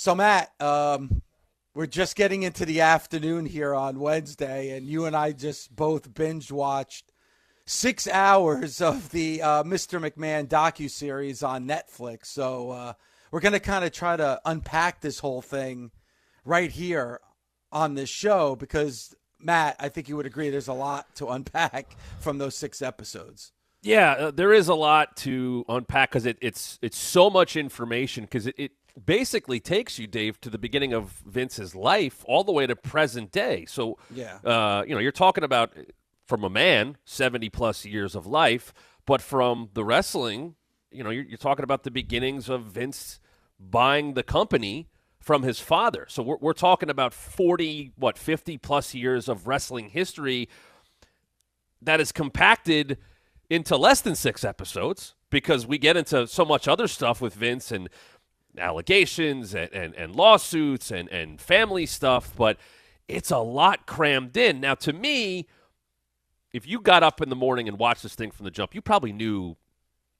So, Matt, we're just getting into the afternoon here on Wednesday, and you and I just both binge watched 6 hours of the Mr. McMahon docuseries on Netflix. So we're going to kind of try to unpack this whole thing right here on this show because, Matt, I think you would agree there's a lot to unpack from those 6 episodes. Yeah, there is a lot to unpack because it's so much information because it basically takes you, Dave, to the beginning of Vince's life all the way to present day. So, you're talking about, from a man, 70-plus years of life, but from the wrestling, you're talking about the beginnings of Vince buying the company from his father. So we're talking about 50-plus years of wrestling history that is compacted into less than 6 episodes because we get into so much other stuff with Vince and allegations and lawsuits and family stuff, but it's a lot crammed in. Now, to me, if you got up in the morning and watched this thing from the jump, you probably knew,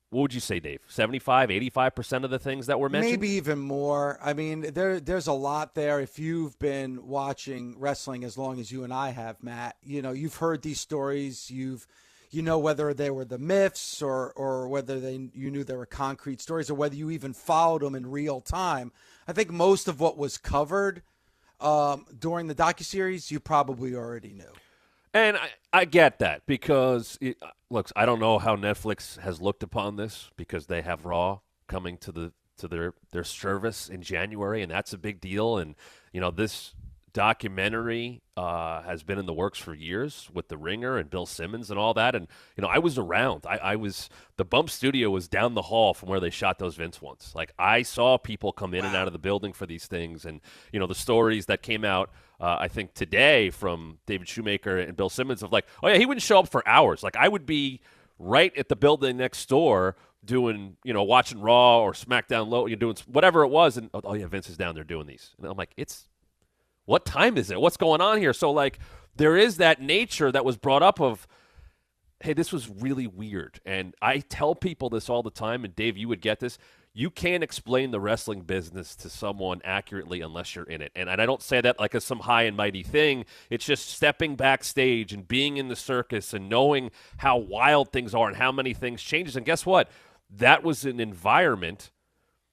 what would you say, Dave, 75, 85% of the things that were mentioned? Maybe even more. I mean, there's a lot there. If you've been watching wrestling as long as you and I have, Matt, you've heard these stories. You know whether they were the myths or whether you knew they were concrete stories or whether you even followed them in real time. I think most of what was covered during the docuseries you probably already knew. And I get that because, look, I don't know how Netflix has looked upon this because they have Raw coming to their service in January, and that's a big deal. And, this documentary has been in the works for years with The Ringer and Bill Simmons and all that. And, I was around. The Bump Studio was down the hall from where they shot those Vince ones. Like, I saw people come in and out of the building for these things. And, the stories that came out, I think today from David Shoemaker and Bill Simmons of like, oh, yeah, he wouldn't show up for hours. Like, I would be right at the building next door doing, watching Raw or SmackDown Low, doing whatever it was. And, oh, yeah, Vince is down there doing these. And I'm like, what time is it? What's going on here? So, like, there is that nature that was brought up of, hey, this was really weird. And I tell people this all the time, and Dave, you would get this. You can't explain the wrestling business to someone accurately unless you're in it. And I don't say that like as some high and mighty thing. It's just stepping backstage and being in the circus and knowing how wild things are and how many things changes. And guess what? That was an environment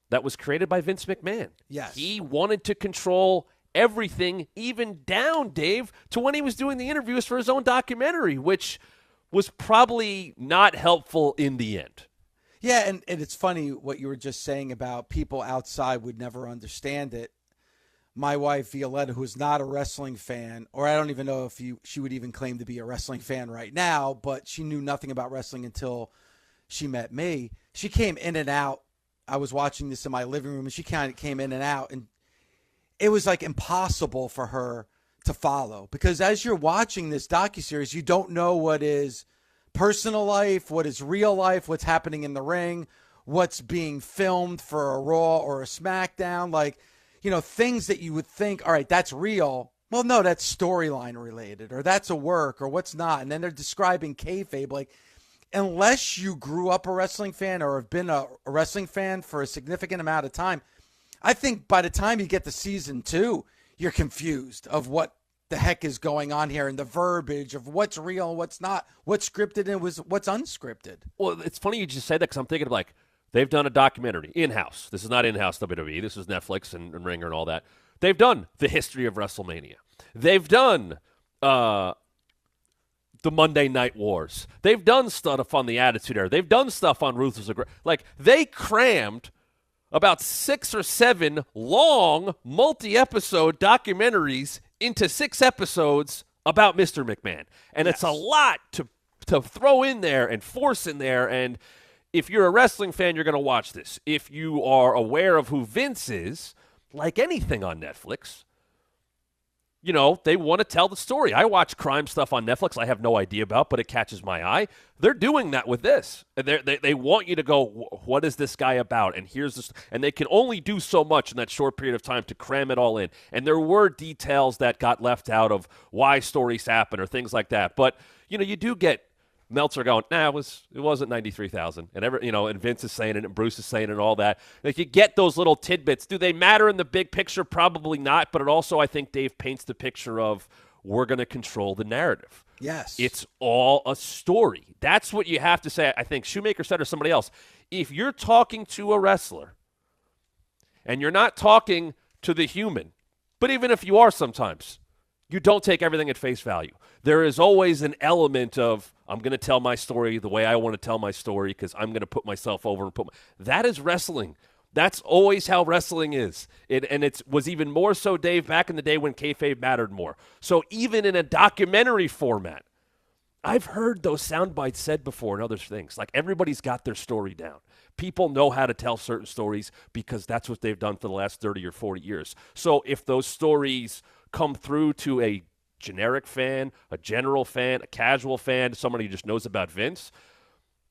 that was created by Vince McMahon. Yes. He wanted to control everything, even down, Dave, to when he was doing the interviews for his own documentary, which was probably not helpful in the end. Yeah, and it's funny what you were just saying about people outside would never understand it. My wife, Violetta, who's not a wrestling fan, or I don't even know if she would even claim to be a wrestling fan right now, but she knew nothing about wrestling until she met me. She came in and out. I was watching this in my living room, and she kind of came in and out, and it was like impossible for her to follow because as you're watching this docuseries, you don't know what is personal life, what is real life, what's happening in the ring, what's being filmed for a Raw or a SmackDown, like, things that you would think, all right, that's real. Well, no, that's storyline related or that's a work or what's not. And then they're describing kayfabe. Like, unless you grew up a wrestling fan or have been a wrestling fan for a significant amount of time, I think by the time you get to season 2, you're confused of what the heck is going on here and the verbiage of what's real, what's not, what's scripted and what's unscripted. Well, it's funny you just say that because I'm thinking of like, they've done a documentary in-house. This is not in-house WWE. This is Netflix and Ringer and all that. They've done the history of WrestleMania. They've done the Monday Night Wars. They've done stuff on the Attitude Era. They've done stuff on Ruthless Aggression. Like, they crammed about 6 or 7 long, multi-episode documentaries into 6 episodes about Mr. McMahon. And It's a lot to throw in there and force in there. And if you're a wrestling fan, you're going to watch this. If you are aware of who Vince is, like anything on Netflix, they want to tell the story. I watch crime stuff on Netflix I have no idea about, but it catches my eye. They're doing that with this. They want you to go, what is this guy about? And here's this. And they can only do so much in that short period of time to cram it all in. And there were details that got left out of why stories happen or things like that. But, you do get Meltzer going, nah, it wasn't 93,000. And Vince is saying it and Bruce is saying it and all that. Like, you get those little tidbits. Do they matter in the big picture? Probably not. But it also, I think, Dave paints the picture of we're going to control the narrative. Yes. It's all a story. That's what you have to say. I think Shoemaker said or somebody else. If you're talking to a wrestler and you're not talking to the human, but even if you are sometimes, you don't take everything at face value. There is always an element of, I'm going to tell my story the way I want to tell my story because I'm going to put myself over and that is wrestling. That's always how wrestling is. It was even more so, Dave, back in the day when kayfabe mattered more. So even in a documentary format, I've heard those sound bites said before and other things. Like, everybody's got their story down. People know how to tell certain stories because that's what they've done for the last 30 or 40 years. So if those stories come through to a generic fan, a general fan, a casual fan, somebody who just knows about Vince,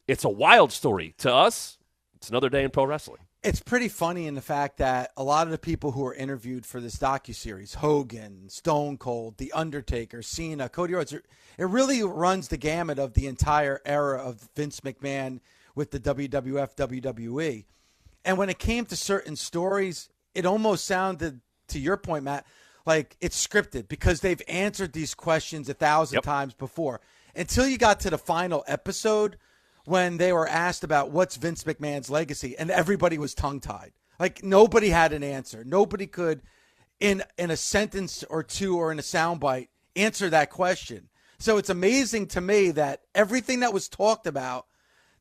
it's a wild story. To us, it's another day in pro wrestling. It's pretty funny in the fact that a lot of the people who are interviewed for this docuseries, Hogan, Stone Cold, The Undertaker, Cena, Cody Rhodes, it really runs the gamut of the entire era of Vince McMahon with the WWF, WWE. And when it came to certain stories, it almost sounded, to your point, Matt, like it's scripted because they've answered these questions 1,000 times before. Until you got to the final episode when they were asked about what's Vince McMahon's legacy, and everybody was tongue-tied. Like, nobody had an answer. Nobody could, in a sentence or two or in a soundbite, answer that question. So it's amazing to me that everything that was talked about,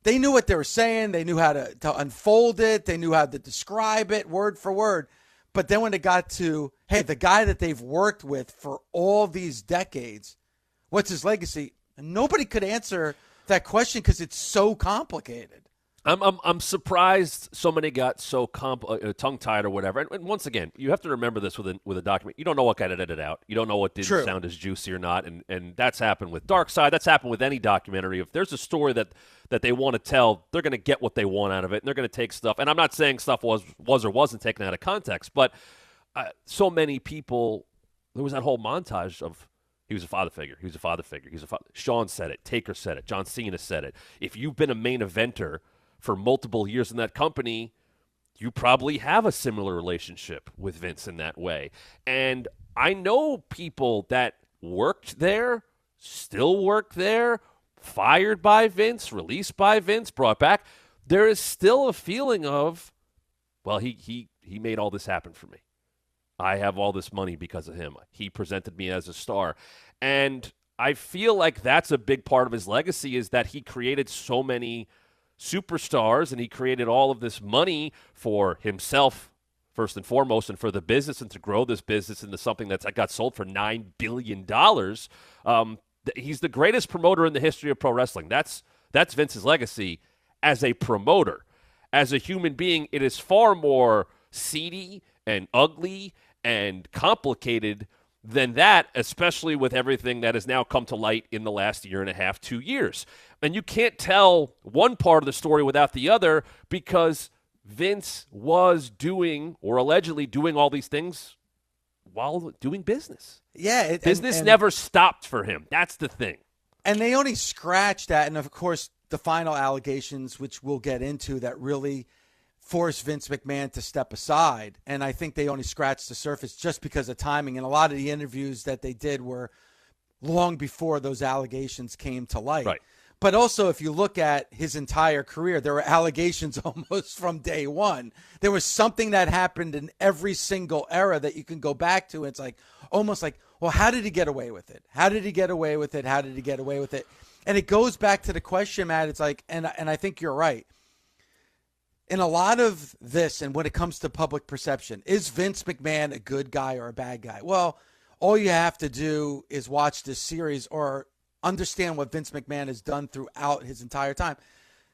they knew what they were saying. They knew how to unfold it. They knew how to describe it word for word. But then when it got to, hey, the guy that they've worked with for all these decades, what's his legacy? Nobody could answer that question because it's so complicated. I'm surprised so many got so tongue-tied or whatever. And once again, you have to remember this with a document. You don't know what got edited out. You don't know what didn't sound as juicy or not. And that's happened with Dark Side. That's happened with any documentary. If there's a story that they want to tell, they're going to get what they want out of it, and they're going to take stuff. And I'm not saying stuff was or wasn't taken out of context, but so many people, there was that whole montage of, he was a father figure. He was a father figure. He's a father. Sean said it. Taker said it. John Cena said it. If you've been a main eventer for multiple years in that company, you probably have a similar relationship with Vince in that way. And I know people that worked there, still work there, fired by Vince, released by Vince, brought back. There is still a feeling of, well, he made all this happen for me. I have all this money because of him. He presented me as a star. And I feel like that's a big part of his legacy, is that he created so many superstars and he created all of this money for himself, first and foremost, and for the business, and to grow this business into something that got sold for $9 billion. He's the greatest promoter in the history of pro wrestling. That's Vince's legacy as a promoter. As a human being, it is far more seedy and ugly and complicated than that, especially with everything that has now come to light in the last year and a half, 2 years. And you can't tell one part of the story without the other, because Vince was doing, or allegedly doing, all these things while doing business. Yeah. Business never stopped for him. That's the thing. And they only scratched that. And, of course, the final allegations, which we'll get into, that really forced Vince McMahon to step aside. And I think they only scratched the surface just because of timing. And a lot of the interviews that they did were long before those allegations came to light. Right. But also, if you look at his entire career, there were allegations almost from day one. There was something that happened in every single era that you can go back to. It's like, almost like, well, how did he get away with it? How did he get away with it? How did he get away with it? And it goes back to the question, Matt. It's like, and I think you're right. In a lot of this, and when it comes to public perception, is Vince McMahon a good guy or a bad guy? Well, all you have to do is watch this series or understand what Vince McMahon has done throughout his entire time.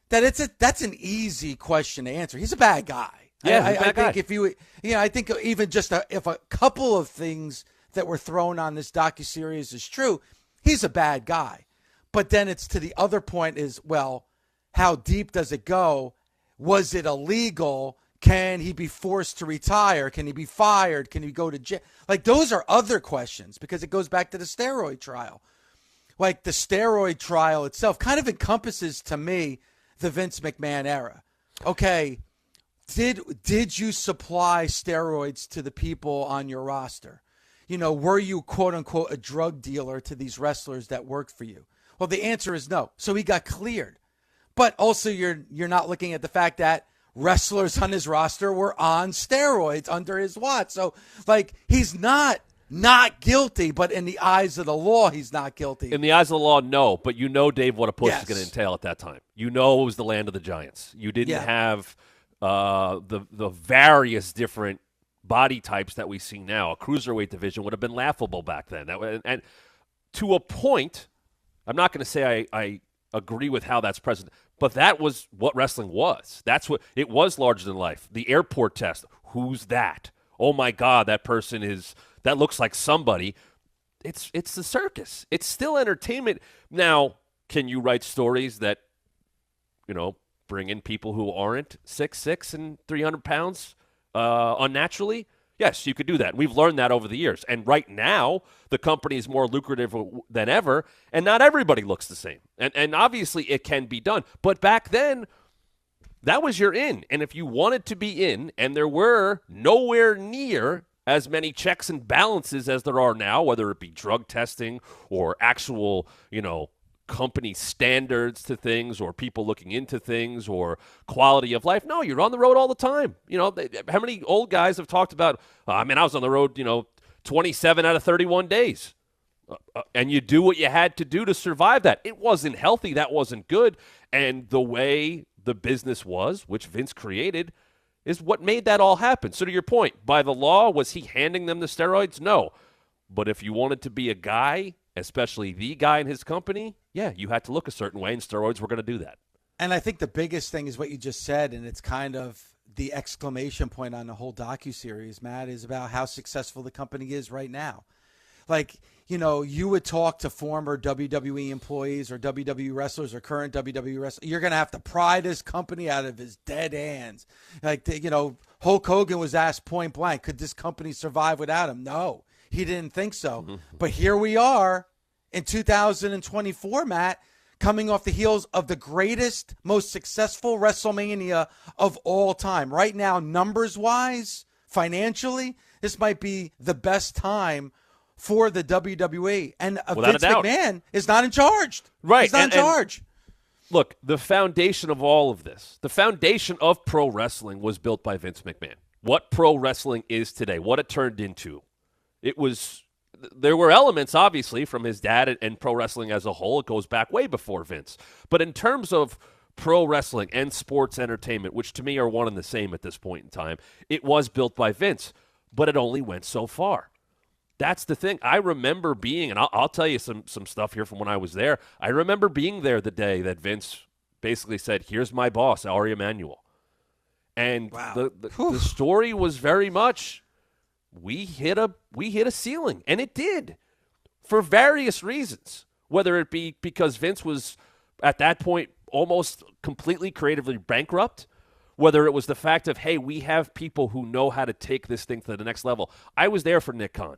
That's an easy question to answer. He's a bad guy. Yeah, I think if you, I think even just if a couple of things that were thrown on this docuseries is true, he's a bad guy. But then it's to the other point is, well, how deep does it go? Was it illegal? Can he be forced to retire? Can he be fired? Can he go to jail? Like, those are other questions, because it goes back to the steroid trial. like the steroid trial itself kind of encompasses to me the Vince McMahon era. Okay, did you supply steroids to the people on your roster? You know, were you, quote unquote, a drug dealer to these wrestlers that worked for you? Well, the answer is no. So he got cleared. But also you're not looking at the fact that wrestlers on his roster were on steroids under his watch. So, like, he's not guilty, but in the eyes of the law, he's not guilty. In the eyes of the law, no. But you know, Dave, what a push Yes. is going to entail at that time. You know it was the land of the giants. You didn't have the various different body types that we see now. A cruiserweight division would have been laughable back then. And to a point, I'm not going to say I agree with how that's present, but that was what wrestling was. That's what it was, larger than life. The airport test. Who's that? Oh my God, that person that looks like somebody. It's the circus. It's still entertainment. Now, can you write stories that, bring in people who aren't 6'6" and 300 pounds unnaturally? Yes, you could do that. We've learned that over the years. And right now, the company is more lucrative than ever, and not everybody looks the same. And obviously, it can be done. But back then, that was your in. And if you wanted to be in, and there were nowhere near as many checks and balances as there are now, whether it be drug testing or actual, company standards to things or people looking into things or quality of life. No, you're on the road all the time. How many old guys have talked about, I was on the road, 27 out of 31 days. And you do what you had to do to survive that. It wasn't healthy. That wasn't good. And the way the business was, which Vince created, is what made that all happen. So to your point, by the law, was he handing them the steroids? No. But if you wanted to be a guy, especially the guy in his company, yeah, you had to look a certain way, and steroids were going to do that. And I think the biggest thing is what you just said, and it's kind of the exclamation point on the whole docuseries, Matt, is about how successful the company is right now. Like, you would talk to former WWE employees or WWE wrestlers or current WWE wrestlers. You're going to have to pry this company out of his dead hands. Like, Hulk Hogan was asked point blank, could this company survive without him? No, he didn't think so. Mm-hmm. But here we are in 2024, Matt, coming off the heels of the greatest, most successful WrestleMania of all time. Right now, numbers-wise, financially, this might be the best time for the WWE. And Vince McMahon is not in charge. Right. He's not in charge. Look, the foundation of all of this, the foundation of pro wrestling was built by Vince McMahon. What pro wrestling is today, what it turned into. There were elements, obviously, from his dad and pro wrestling as a whole. It goes back way before Vince. But in terms of pro wrestling and sports entertainment, which to me are one and the same at this point in time, it was built by Vince, but it only went so far. That's the thing. I remember being, and I'll tell you some stuff here from when I was there. I remember being there the day that Vince basically said, "Here's my boss, Ari Emanuel." And wow. the story was very much, we hit a ceiling, and it did, for various reasons. Whether it be because Vince was at that point almost completely creatively bankrupt, whether it was the fact of, hey, we have people who know how to take this thing to the next level. I was there for Nick Khan.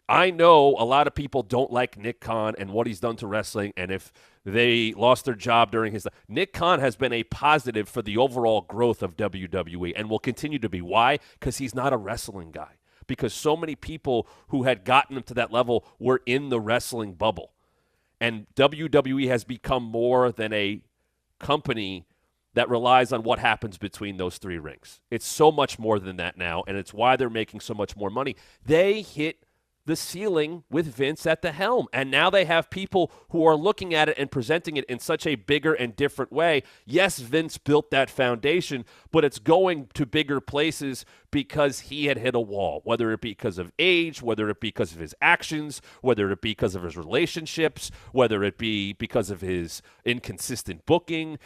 I know a lot of people don't like Nick Khan and what he's done to wrestling, and if they lost their job during his time. Nick Khan has been a positive for the overall growth of WWE and will continue to be. Why? Because he's not a wrestling guy. Because so many people who had gotten him to that level were in the wrestling bubble. And WWE has become more than a company that relies on what happens between those three rings. It's so much more than that now, and it's why they're making so much more money. They hit the ceiling with Vince at the helm, and now they have people who are looking at it and presenting it in such a bigger and different way. Yes, Vince built that foundation, but it's going to bigger places because he had hit a wall, whether it be because of age, whether it be because of his actions, whether it be because of his relationships, whether it be because of his inconsistent booking.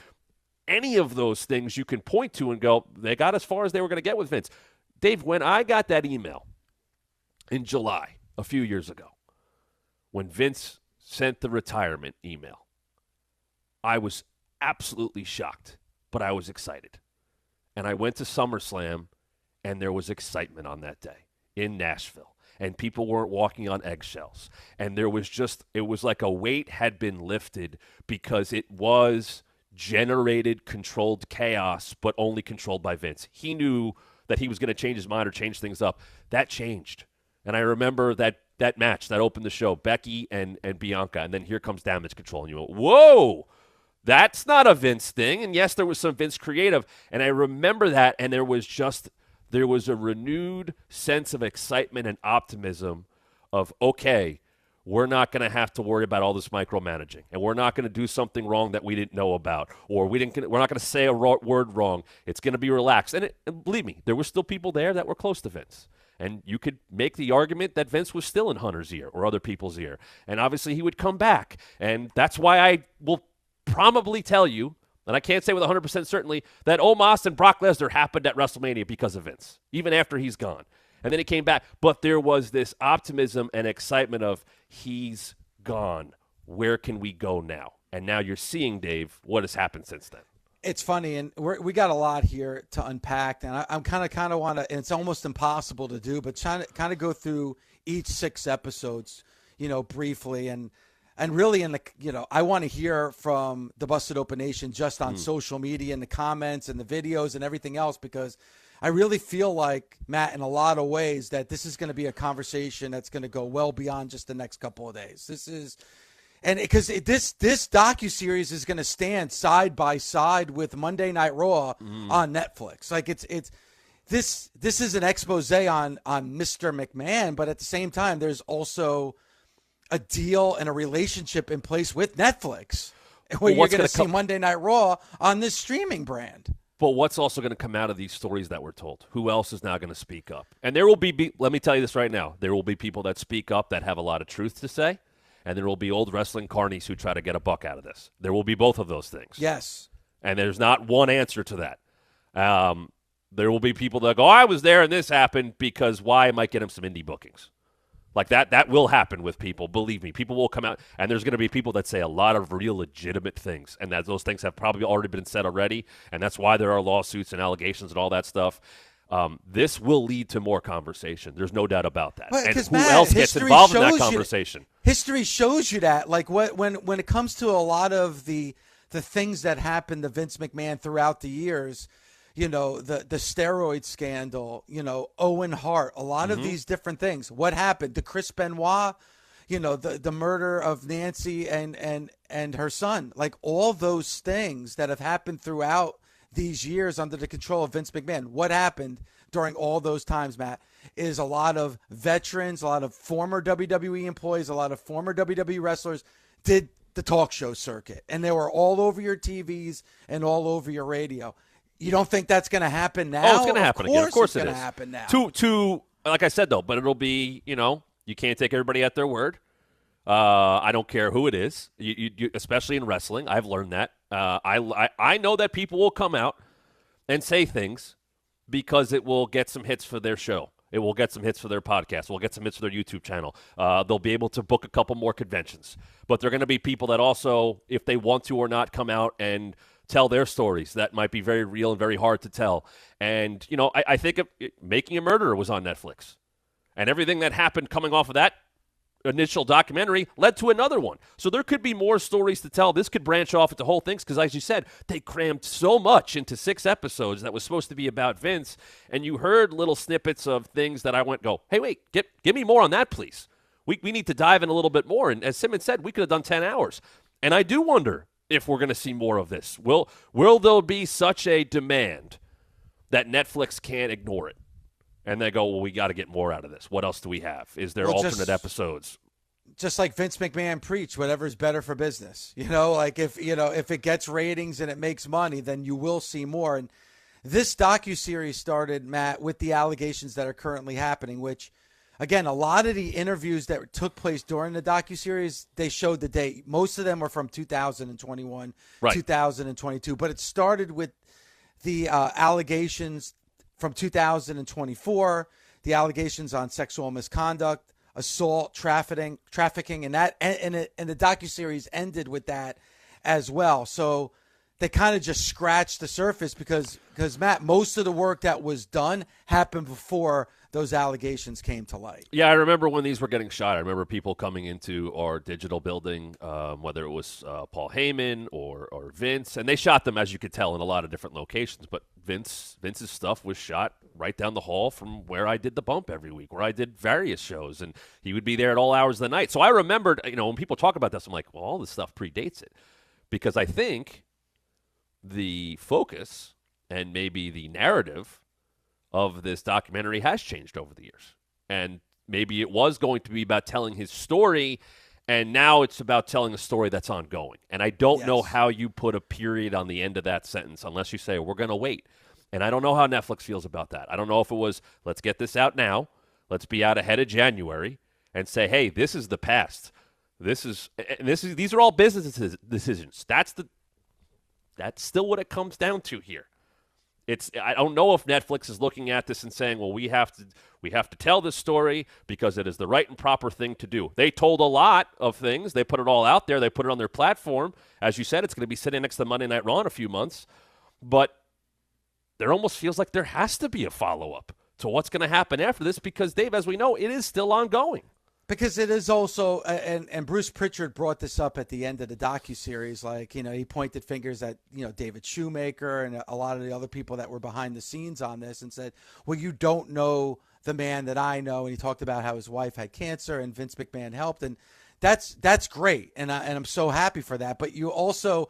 Any of those things you can point to and go, they got as far as they were going to get with Vince. Dave, when I got that email in July, a few years ago, when Vince sent the retirement email, I was absolutely shocked, but I was excited. And I went to SummerSlam, and there was excitement on that day. in Nashville, and people weren't walking on eggshells, and it was like a weight had been lifted because it was generated, controlled chaos, but only controlled by Vince. He knew that he was going to change his mind or change things up. That changed. And I remember that match that opened the show, Becky and Bianca, and then here comes Damage Control, and you go, whoa, that's not a Vince thing. And yes, there was some Vince creative, and I remember that, and there was a renewed sense of excitement and optimism of, okay, we're not going to have to worry about all this micromanaging, and we're not going to do something wrong that we didn't know about, or we're not going to say a word wrong. It's going to be relaxed. And believe me, there were still people there that were close to Vince. And you could make the argument that Vince was still in Hunter's ear or other people's ear. And obviously he would come back. And that's why I will probably tell you, and I can't say with 100% certainty, that Omos and Brock Lesnar happened at WrestleMania because of Vince, even after he's gone. And then he came back. But there was this optimism and excitement of, he's gone. Where can we go now? And now you're seeing, Dave, what has happened since then. It's funny, and we got a lot here to unpack, and I'm kind of want to, and it's almost impossible to do, but trying to kind of go through each 6 episodes, briefly, and really I want to hear from the Busted Open Nation just on social media and the comments and the videos and everything else, because I really feel like, Matt, in a lot of ways, that this is going to be a conversation that's going to go well beyond just the next couple of days. And because this docuseries is going to stand side by side with Monday Night Raw on Netflix. Like this is an expose on Mr. McMahon, but at the same time, there's also a deal and a relationship in place with Netflix, where you're going to see Monday Night Raw on this streaming brand. But what's also going to come out of these stories that we're told? Who else is now going to speak up? And there will be, let me tell you this right now, there will be people that speak up that have a lot of truth to say. And there will be old wrestling carnies who try to get a buck out of this. There will be both of those things. Yes. And there's not one answer to that. There will be people that go, I was there and this happened because why? I might get him some indie bookings. Like that will happen with people. Believe me, people will come out. And there's going to be people that say a lot of real legitimate things. And that those things have probably already been said already. And that's why there are lawsuits and allegations and all that stuff. This will lead to more conversation. There's no doubt about that. Well, and who Matt, else gets involved in that conversation? History shows you that. Like when it comes to a lot of the things that happened to Vince McMahon throughout the years, the steroid scandal, Owen Hart, a lot of these different things. What happened to Chris Benoit? The murder of Nancy and her son. Like all those things that have happened throughout these years under the control of Vince McMahon. What happened during all those times, Matt, is a lot of veterans, a lot of former WWE employees, a lot of former WWE wrestlers did the talk show circuit, and they were all over your TVs and all over your radio. You don't think that's going to happen now? Oh, it's going to happen again. Of course it's it going is. to happen now. To like I said, though, but it'll be, you can't take everybody at their word. I don't care who it is, you, especially in wrestling. I've learned that. I know that people will come out and say things because it will get some hits for their show. It will get some hits for their podcast. It will get some hits for their YouTube channel. They'll be able to book a couple more conventions. But they're going to be people that also, if they want to or not, come out and tell their stories that might be very real and very hard to tell. And, I think Making a Murderer was on Netflix. And everything that happened coming off of that initial documentary led to another one. So there could be more stories to tell. This could branch off into whole things because, as you said, they crammed so much into 6 episodes that was supposed to be about Vince, and you heard little snippets of things that I hey, wait, give me more on that, please. We need to dive in a little bit more. And as Simmons said, we could have done 10 hours. And I do wonder if we're going to see more of this. Will there be such a demand that Netflix can't ignore it? And they go, well, we got to get more out of this. What else do we have? Is there alternate episodes? Just like Vince McMahon preached, whatever's better for business. Like if it gets ratings and it makes money, then you will see more. And this docuseries started, Matt, with the allegations that are currently happening, which, again, a lot of the interviews that took place during the docuseries, they showed the date. Most of them are from 2021, right. 2022. But it started with the allegations from 2024, the allegations on sexual misconduct, assault, trafficking, and the docuseries ended with that as well. So they kind of just scratched the surface because Matt, most of the work that was done happened before those allegations came to light. Yeah, I remember when these were getting shot. I remember people coming into our digital building, whether it was Paul Heyman or Vince, and they shot them, as you could tell, in a lot of different locations. But Vince's stuff was shot right down the hall from where I did the bump every week, where I did various shows, and he would be there at all hours of the night. So I remembered, when people talk about this, I'm like, well, all this stuff predates it, because I think the focus and maybe the narrative of this documentary has changed over the years. And maybe it was going to be about telling his story, and now it's about telling a story that's ongoing. And I don't know how you put a period on the end of that sentence unless you say, we're going to wait. And I don't know how Netflix feels about that. I don't know if it was, let's get this out now, let's be out ahead of January, and say, hey, this is the past. These are all business decisions. That's still what it comes down to here. I don't know if Netflix is looking at this and saying, well, we have to tell this story because it is the right and proper thing to do. They told a lot of things. They put it all out there. They put it on their platform. As you said, it's going to be sitting next to Monday Night Raw in a few months. But there almost feels like there has to be a follow-up to what's going to happen after this because, Dave, as we know, it is still ongoing. Because it is also, and Bruce Pritchard brought this up at the end of the docuseries, like, he pointed fingers at, David Shoemaker and a lot of the other people that were behind the scenes on this and said, well, you don't know the man that I know. And he talked about how his wife had cancer and Vince McMahon helped. And that's great. And I'm so happy for that. But you also,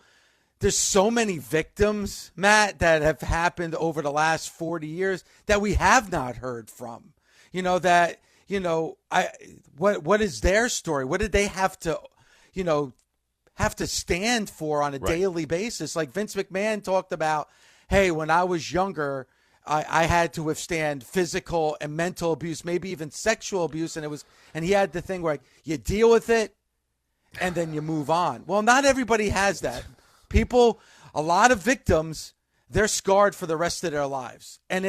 there's so many victims, Matt, that have happened over the last 40 years that we have not heard from, what is their story? What did they have to stand for on a daily basis? Like Vince McMahon talked about, hey, when I was younger, I had to withstand physical and mental abuse, maybe even sexual abuse. And he had the thing where you deal with it and then you move on. Well, not everybody has that. A lot of victims, they're scarred for the rest of their lives. And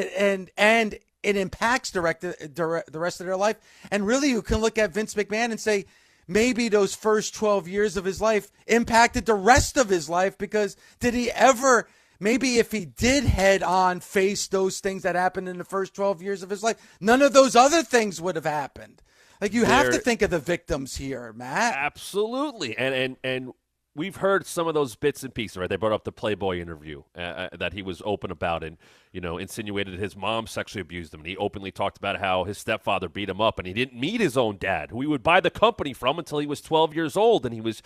it impacts the rest of their life. And really, you can look at Vince McMahon and say, maybe those first 12 years of his life impacted the rest of his life because did he ever, maybe if he did head on face those things that happened in the first 12 years of his life, none of those other things would have happened. Like you have to think of the victims here, Matt. Absolutely. And we've heard some of those bits and pieces, right? They brought up the Playboy interview that he was open about and, insinuated his mom sexually abused him. And he openly talked about how his stepfather beat him up and he didn't meet his own dad, who he would buy the company from until he was 12 years old. And he was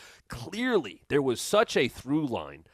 there was such a through line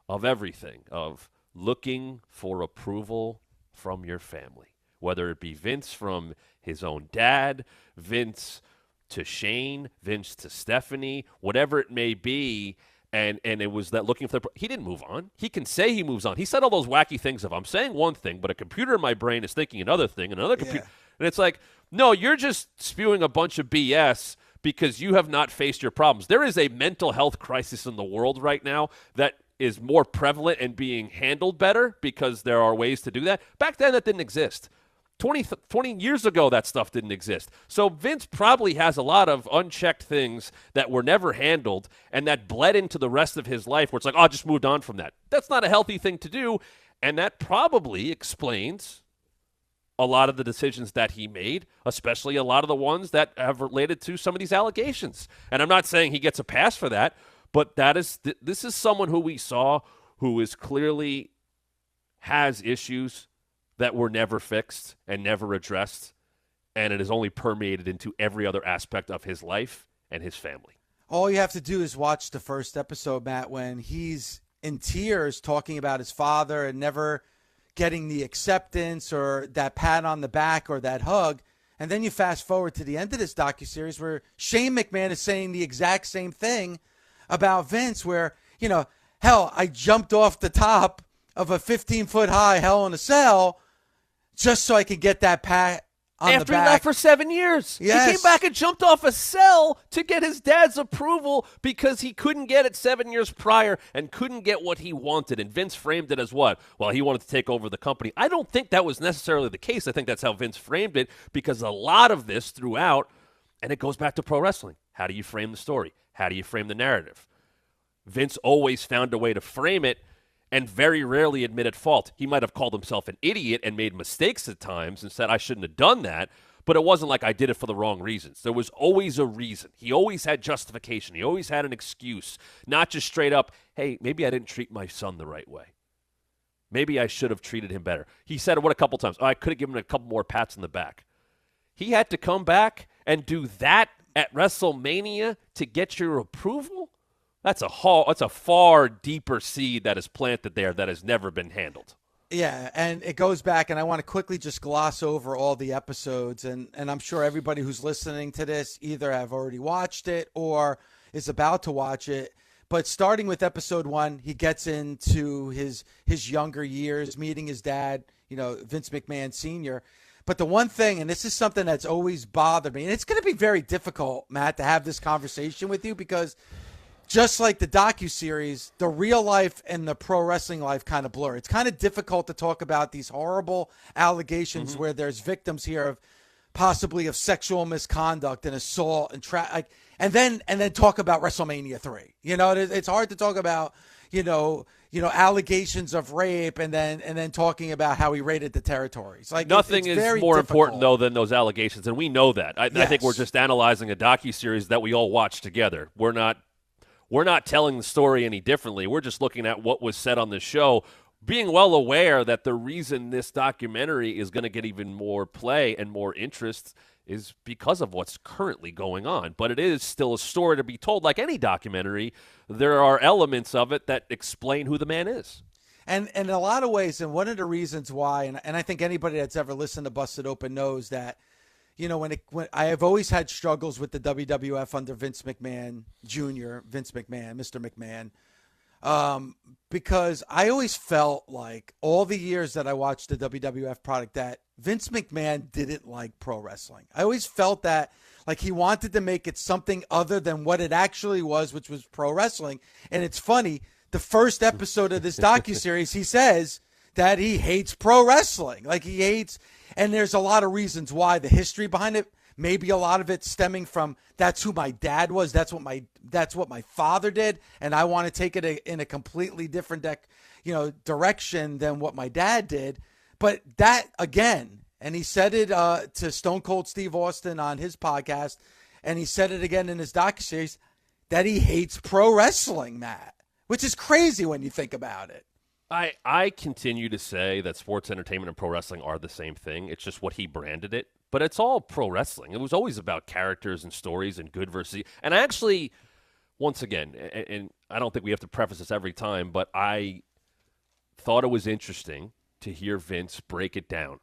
of everything, of looking for approval from your family, whether it be Vince from his own dad, Vince to Shane, Vince to Stephanie, whatever it may be, and it was that looking for he didn't move on. He can say he moves on. He said all those wacky things of I'm saying one thing, but a computer in my brain is thinking another thing, another computer. And it's like, no, you're just spewing a bunch of BS because you have not faced your problems. There is a mental health crisis in the world right now that is more prevalent and being handled better because there are ways to do that. Back then, that didn't exist. 20 years ago, that stuff didn't exist. So Vince probably has a lot of unchecked things that were never handled and that bled into the rest of his life where it's like, I just moved on from that. That's not a healthy thing to do, and that probably explains a lot of the decisions that he made, especially a lot of the ones that have related to some of these allegations. And I'm not saying he gets a pass for that, but this is someone who we saw who is clearly has issues that were never fixed and never addressed, and it has only permeated into every other aspect of his life and his family. All you have to do is watch the first episode, Matt, when he's in tears talking about his father and never getting the acceptance or that pat on the back or that hug. And then you fast forward to the end of this docuseries where Shane McMahon is saying the exact same thing about Vince where, hell, I jumped off the top of a 15-foot high Hell in a Cell just so I could get that pat on the back. After he left for 7 years. Yes. He came back and jumped off a cell to get his dad's approval because he couldn't get it 7 years prior and couldn't get what he wanted. And Vince framed it as what? Well, he wanted to take over the company. I don't think that was necessarily the case. I think that's how Vince framed it because a lot of this throughout, and it goes back to pro wrestling. How do you frame the story? How do you frame the narrative? Vince always found a way to frame it and very rarely admitted fault. He might have called himself an idiot and made mistakes at times and said, I shouldn't have done that, but it wasn't like I did it for the wrong reasons. There was always a reason. He always had justification. He always had an excuse, not just straight up, hey, maybe I didn't treat my son the right way. Maybe I should have treated him better. He said it a couple times. Oh, I could have given him a couple more pats on the back. He had to come back and do that at WrestleMania to get your approval? That's a far deeper seed that is planted there that has never been handled. Yeah, and it goes back, and I want to quickly just gloss over all the episodes, and I'm sure everybody who's listening to this either have already watched it or is about to watch it. But starting with episode 1, he gets into his younger years, meeting his dad, Vince McMahon Sr. But the one thing, and this is something that's always bothered me, and it's going to be very difficult, Matt, to have this conversation with you because just like the docuseries, the real life and the pro wrestling life kind of blur. It's kind of difficult to talk about these horrible allegations where there's victims here of possibly of sexual misconduct and assault and and then talk about WrestleMania 3. It's hard to talk about, allegations of rape and then talking about how he raided the territories. Like nothing it's is more important though than those allegations, and we know that. I think we're just analyzing a docuseries that we all watch together. We're not telling the story any differently. We're just looking at what was said on the show, being well aware that the reason this documentary is going to get even more play and more interest is because of what's currently going on. But it is still a story to be told. Like any documentary, there are elements of it that explain who the man is. And in a lot of ways, and one of the reasons why, and I think anybody that's ever listened to Busted Open knows that, when I have always had struggles with the WWF under Vince McMahon Jr., Mr. McMahon, because I always felt like all the years that I watched the WWF product that Vince McMahon didn't like pro wrestling. I always felt that like he wanted to make it something other than what it actually was, which was pro wrestling. And it's funny, the first episode of this docuseries, he says that he hates pro wrestling. Like he hates, and there's a lot of reasons why. The history behind it, maybe a lot of it stemming from that's who my dad was. That's what my father did, and I want to take it in a completely different direction than what my dad did. But that again, and he said it to Stone Cold Steve Austin on his podcast, and he said it again in his docuseries that he hates pro wrestling, Matt, which is crazy when you think about it. I continue to say that sports entertainment and pro wrestling are the same thing. It's just what he branded it. But it's all pro wrestling. It was always about characters and stories and good versus... And I actually, once again, and I don't think we have to preface this every time, but I thought it was interesting to hear Vince break it down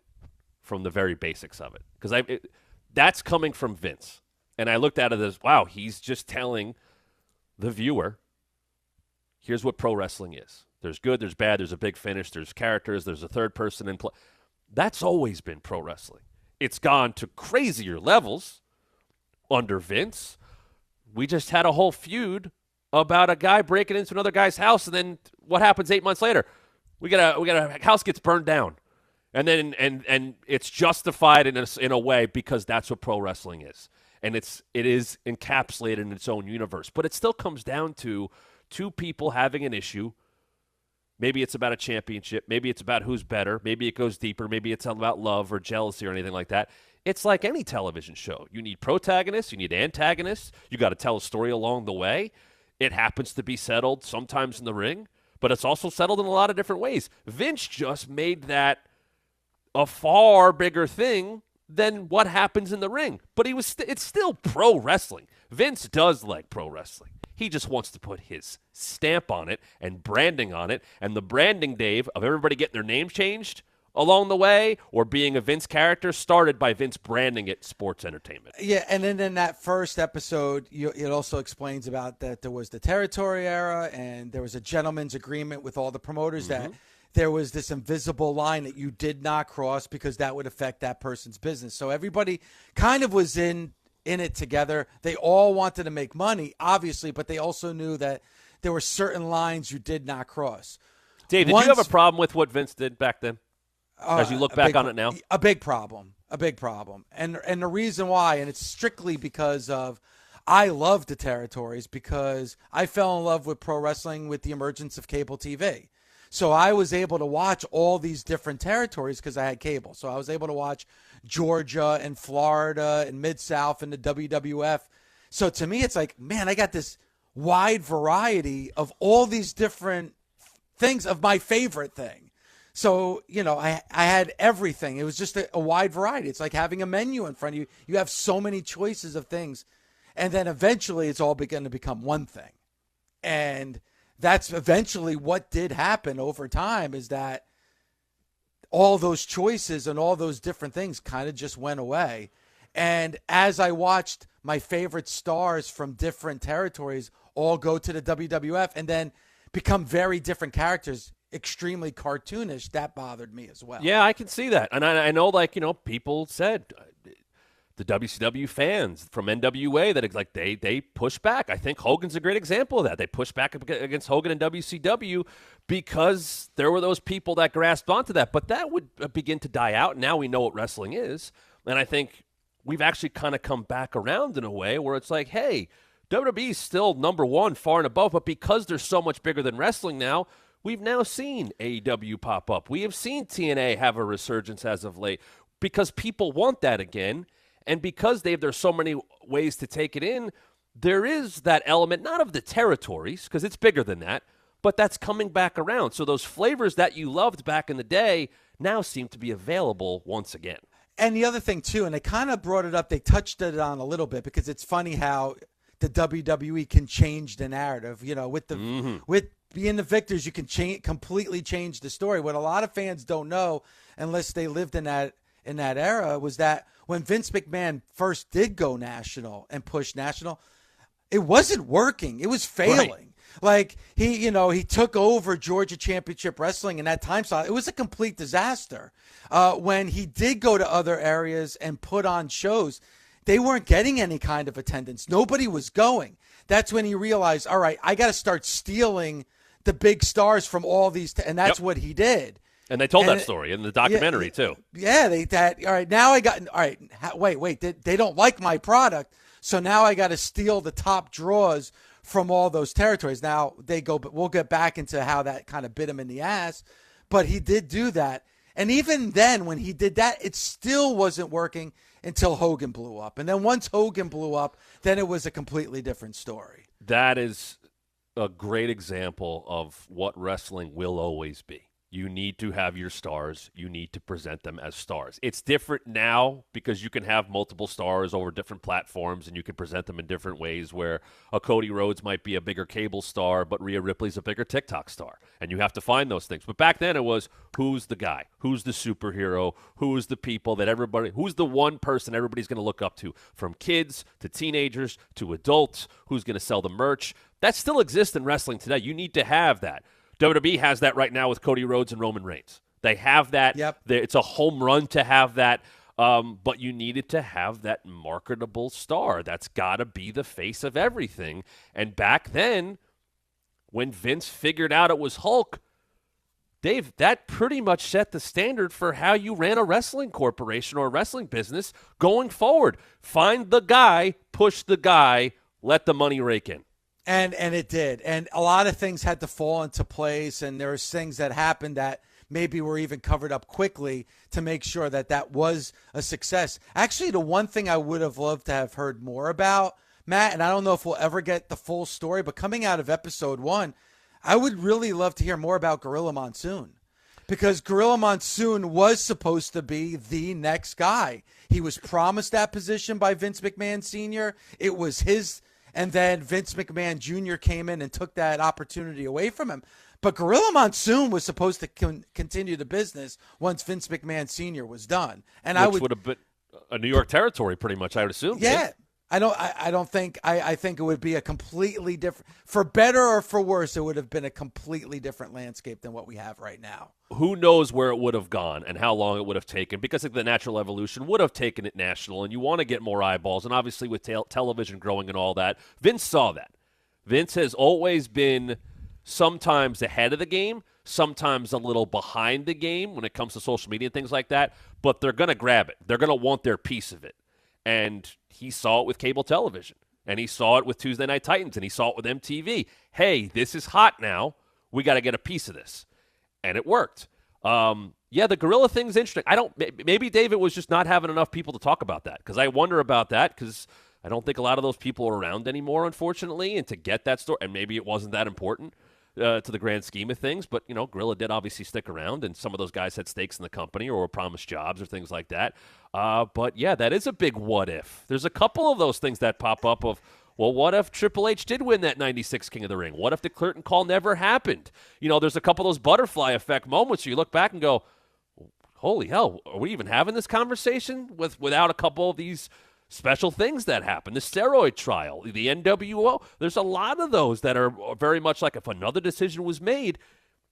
from the very basics of it. Because that's coming from Vince. And I looked at it as, wow, he's just telling the viewer, here's what pro wrestling is. There's good, there's bad, there's a big finish, there's characters, there's a third person in play. That's always been pro wrestling. It's gone to crazier levels under Vince. We just had a whole feud about a guy breaking into another guy's house, and then what happens 8 months later? We got a house gets burned down, and then and it's justified in a way because that's what pro wrestling is, and it is encapsulated in its own universe. But it still comes down to two people having an issue. Maybe it's about a championship. Maybe it's about who's better. Maybe it goes deeper. Maybe it's about love or jealousy or anything like that. It's like any television show. You need protagonists. You need antagonists. You got to tell a story along the way. It happens to be settled sometimes in the ring, but it's also settled in a lot of different ways. Vince just made that a far bigger thing than what happens in the ring. But it's still pro wrestling. Vince does like pro wrestling. He just wants to put his stamp on it and branding on it. And the branding, Dave, of everybody getting their name changed along the way or being a Vince character started by Vince branding it sports entertainment. Yeah, and then in that first episode, it also explains about that there was the territory era and there was a gentleman's agreement with all the promoters that there was this invisible line that you did not cross because that would affect that person's business. So everybody kind of was in it together. They all wanted to make money, obviously, but they also knew that there were certain lines you did not cross. Dave, did you have a problem with what Vince did back then? As you look back on it now? A big problem. And the reason why, and it's strictly because of I love the territories because I fell in love with pro wrestling with the emergence of cable TV. So I was able to watch all these different territories because I had cable. So I was able to watch Georgia and Florida and Mid-South and the WWF. So to me, it's like, man, I got this wide variety of all these different things of my favorite thing. So, I had everything. It was just a wide variety. It's like having a menu in front of you. You have so many choices of things. And then eventually it's all going to become one thing. And that's eventually what did happen over time, is that all those choices and all those different things kind of just went away. And as I watched my favorite stars from different territories all go to the WWF and then become very different characters, extremely cartoonish, that bothered me as well. Yeah, I can see that. And I know, people said, the WCW fans from NWA, that they push back. I think Hogan's a great example of that. They pushed back against Hogan and WCW because there were those people that grasped onto that. But that would begin to die out. Now we know what wrestling is. And I think we've actually kind of come back around in a way where it's like, hey, WWE is still number one, far and above, but because they're so much bigger than wrestling now, we've now seen AEW pop up. We have seen TNA have a resurgence as of late because people want that again. And because there's so many ways to take it in, there is that element, not of the territories, because it's bigger than that, but that's coming back around. So those flavors that you loved back in the day now seem to be available once again. And the other thing, too, and they kind of brought it up, they touched it on a little bit, because it's funny how the WWE can change the narrative. With being the victors, you can completely change the story. What a lot of fans don't know, unless they lived in that era, was that when Vince McMahon first did go national and push national, it wasn't working. It was failing. Right. Like he took over Georgia Championship Wrestling in that time slot. It was a complete disaster. When he did go to other areas and put on shows, they weren't getting any kind of attendance. Nobody was going. That's when he realized, all right, I got to start stealing the big stars from all these, and that's what he did. And they told that story in the documentary, too. Yeah, all right, now wait, they don't like my product, so now I got to steal the top draws from all those territories. Now, we'll get back into how that kind of bit him in the ass, but he did do that. And even then, when he did that, it still wasn't working until Hogan blew up. And then once Hogan blew up, then it was a completely different story. That is a great example of what wrestling will always be. You need to have your stars. You need to present them as stars. It's different now because you can have multiple stars over different platforms and you can present them in different ways, where a Cody Rhodes might be a bigger cable star, but Rhea Ripley's a bigger TikTok star. And you have to find those things. But back then it was, who's the guy? Who's the superhero? Who's the people that who's the one person everybody's going to look up to, from kids to teenagers to adults? Who's going to sell the merch? That still exists in wrestling today. You need to have that. WWE has that right now with Cody Rhodes and Roman Reigns. They have that. Yep. It's a home run to have that, but you needed to have that marketable star. That's got to be the face of everything. And back then, when Vince figured out it was Hulk, Dave, that pretty much set the standard for how you ran a wrestling corporation or a wrestling business going forward. Find the guy, push the guy, let the money rake in. And it did. And a lot of things had to fall into place, and there was things that happened that maybe were even covered up quickly to make sure that was a success. Actually, the one thing I would have loved to have heard more about, Matt, and I don't know if we'll ever get the full story, but coming out of episode 1, I would really love to hear more about Gorilla Monsoon, because Gorilla Monsoon was supposed to be the next guy. He was promised that position by Vince McMahon Sr. It was his. And then Vince McMahon Jr. came in and took that opportunity away from him. But Gorilla Monsoon was supposed to continue the business once Vince McMahon Sr. was done. And Which would have been a New York territory, pretty much, I would assume. Yeah. I think it would be a completely different, for better or for worse, it would have been a completely different landscape than what we have right now. Who knows where it would have gone and how long it would have taken, because the natural evolution would have taken it national, and you want to get more eyeballs. And obviously with television growing and all that, Vince saw that. Vince has always been sometimes ahead of the game, sometimes a little behind the game when it comes to social media and things like that, but they're going to grab it. They're going to want their piece of it. And he saw it with cable television, and he saw it with Tuesday Night Titans, and he saw it with MTV. Hey, this is hot now. We got to get a piece of this. and it worked. Yeah, the gorilla thing's interesting. Maybe David was just not having enough people to talk about that, because I wonder about that, because I don't think a lot of those people are around anymore, unfortunately, and to get that story, and maybe it wasn't that important to the grand scheme of things, but, Gorilla did obviously stick around, and some of those guys had stakes in the company or were promised jobs or things like that. But, yeah, that is a big what if. There's a couple of those things that pop up of, well, what if Triple H did win that 96 King of the Ring? What if the curtain call never happened? There's a couple of those butterfly effect moments where you look back and go, holy hell, are we even having this conversation without a couple of these special things that happen? The steroid trial, the NWO, there's a lot of those that are very much like, if another decision was made,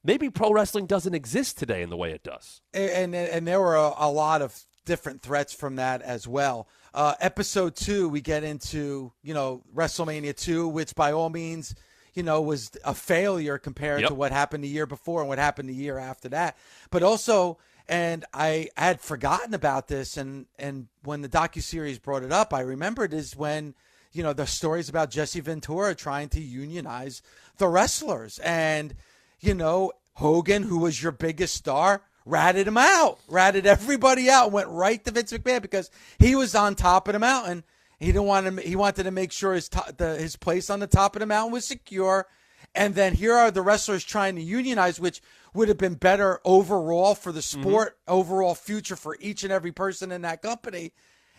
maybe pro wrestling doesn't exist today in the way it does. And there were a lot of different threats from that as well. Episode 2, we get into, WrestleMania 2, which by all means, was a failure compared to what happened the year before and what happened the year after that. But also, and I had forgotten about this, and when the docuseries brought it up, I remembered is when, the stories about Jesse Ventura trying to unionize the wrestlers. And, Hogan, who was your biggest star, ratted everybody out, went right to Vince McMahon because he was on top of the mountain. He wanted to make sure his place on the top of the mountain was secure. And then here are the wrestlers trying to unionize, which would have been better overall for the sport, overall future for each and every person in that company.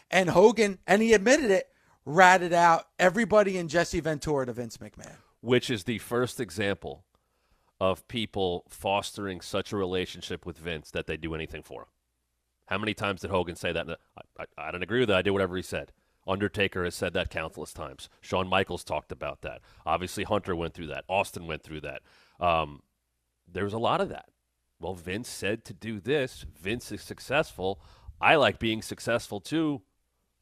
And Hogan, and he admitted it, ratted out everybody in Jesse Ventura to Vince McMahon. Which is the first example of people fostering such a relationship with Vince that they do anything for him. How many times did Hogan say that? I don't agree with that. I did whatever he said. Undertaker has said that countless times. Shawn Michaels talked about that. Obviously, Hunter went through that. Austin went through that. There was a lot of that. Well, Vince said to do this. Vince is successful. I like being successful too.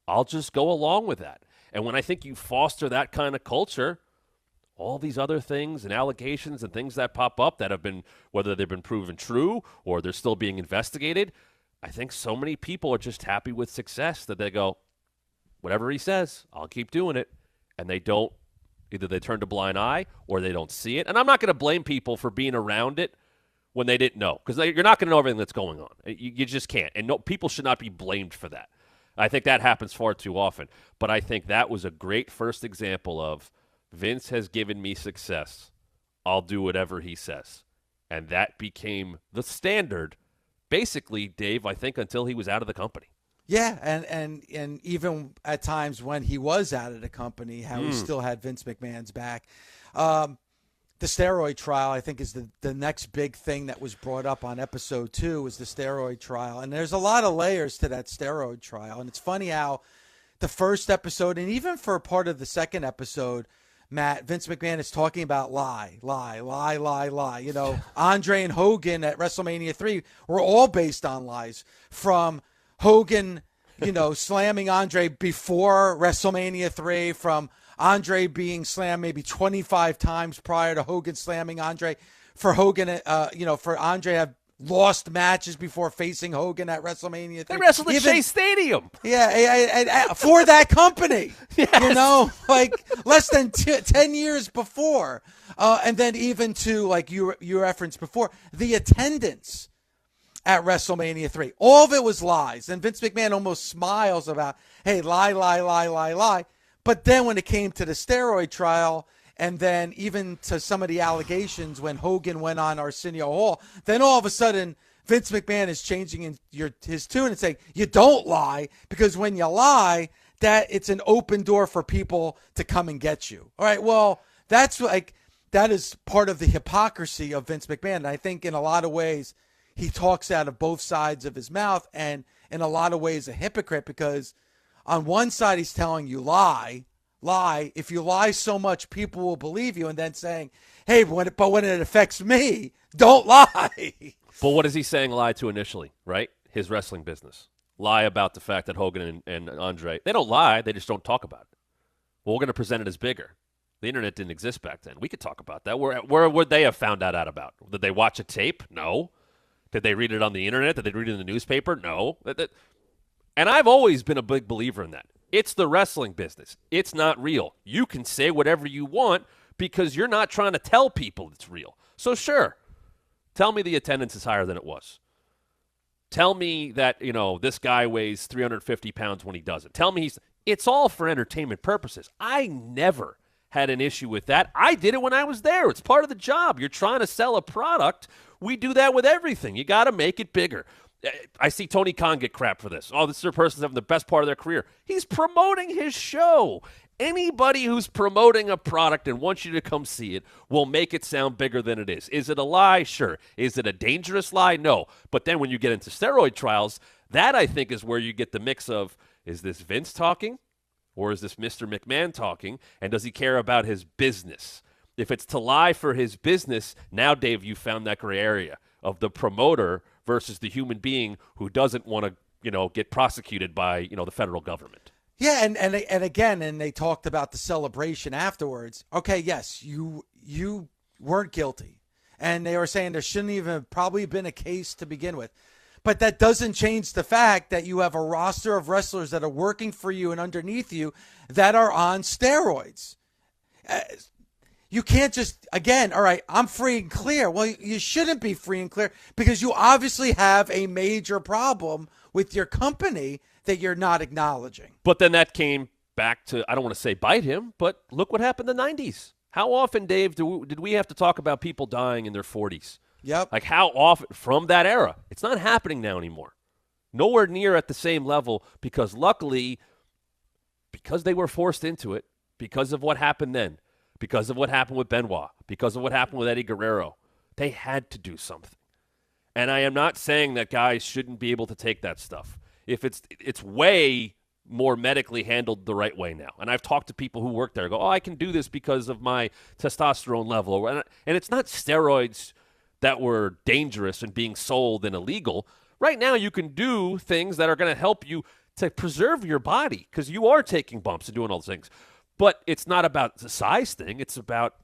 I'll just go along with that. And when I think you foster that kind of culture, all these other things and allegations and things that pop up that have been, whether they've been proven true or they're still being investigated, I think so many people are just happy with success that they go, whatever he says, I'll keep doing it. And they don't, either they turn a blind eye or they don't see it. And I'm not going to blame people for being around it when they didn't know, because you're not going to know everything that's going on. You just can't. And people should not be blamed for that. I think that happens far too often. But I think that was a great first example of Vince has given me success. I'll do whatever he says. And that became the standard, basically, Dave, I think, until he was out of the company. Yeah, and even at times when he was out of the company, how he still had Vince McMahon's back. The steroid trial, I think, is the next big thing that was brought up on episode 2 was the steroid trial. And there's a lot of layers to that steroid trial. And it's funny how the first episode, and even for a part of the second episode, Matt, Vince McMahon is talking about lie. Andre and Hogan at WrestleMania 3 were all based on lies. From Hogan, slamming Andre before WrestleMania 3, from Andre being slammed maybe 25 times prior to Hogan slamming Andre, for Hogan, for Andre to have lost matches before facing Hogan at WrestleMania 3. They wrestled at Shea Stadium. Yeah, for that company. Yes. Less than 10 years before. And then even to, like you referenced before, the attendance at WrestleMania 3. All of it was lies. And Vince McMahon almost smiles about, hey, lie. But then when it came to the steroid trial, and then even to some of the allegations when Hogan went on Arsenio Hall, then all of a sudden Vince McMahon is changing his tune and saying, you don't lie, because when you lie, that it's an open door for people to come and get you. All right, well, that is part of the hypocrisy of Vince McMahon. And I think in a lot of ways, he talks out of both sides of his mouth, and in a lot of ways a hypocrite, because on one side he's telling you lie. If you lie so much, people will believe you, and then saying, hey, but when it affects me, don't lie. But what is he saying lie to initially, right? His wrestling business. Lie about the fact that Hogan and Andre, they don't lie, they just don't talk about it. Well, we're going to present it as bigger. The internet didn't exist back then. We could talk about that. Where would they have found that out about? Did they watch a tape? No. Did they read it on the internet? Did they read it in the newspaper? No. And I've always been a big believer in that. It's the wrestling business. It's not real. You can say whatever you want because you're not trying to tell people it's real. So sure, Tell me the attendance is higher than it was. Tell me that, this guy weighs 350 pounds when he does it. Tell me it's all for entertainment purposes. I never had an issue with that. I did it when I was there. It's part of the job. You're trying to sell a product. We do that with everything. You got to make it bigger. I see Tony Khan get crap for this. Oh, this is a person having the best part of their career. He's promoting his show. Anybody who's promoting a product and wants you to come see it will make it sound bigger than it is. Is it a lie? Sure. Is it a dangerous lie? No. But then when you get into steroid trials, that I think is where you get the mix of, is this Vince talking or is this Mr. McMahon talking? And does he care about his business? If it's to lie for his business, now, Dave, you found that gray area of the promoter versus the human being who doesn't want to, get prosecuted by, the federal government. Yeah, and again, they talked about the celebration afterwards. Okay, yes, you weren't guilty. And they were saying there shouldn't even have probably been a case to begin with. But that doesn't change the fact that you have a roster of wrestlers that are working for you and underneath you that are on steroids. You can't just, again, all right, I'm free and clear. Well, you shouldn't be free and clear because you obviously have a major problem with your company that you're not acknowledging. But then that came back to, I don't want to say bite him, but look what happened in the 90s. How often, Dave, did we have to talk about people dying in their 40s? Yep. Like how often from that era? It's not happening now anymore. Nowhere near at the same level because luckily, because they were forced into it, because of what happened then, because of what happened with Benoit, because of what happened with Eddie Guerrero, they had to do something. And I am not saying that guys shouldn't be able to take that stuff. If it's way more medically handled the right way now. And I've talked to people who work there go, I can do this because of my testosterone level. And it's not steroids that were dangerous and being sold and illegal. Right now you can do things that are going to help you to preserve your body because you are taking bumps and doing all those things. But it's not about the size thing. It's about,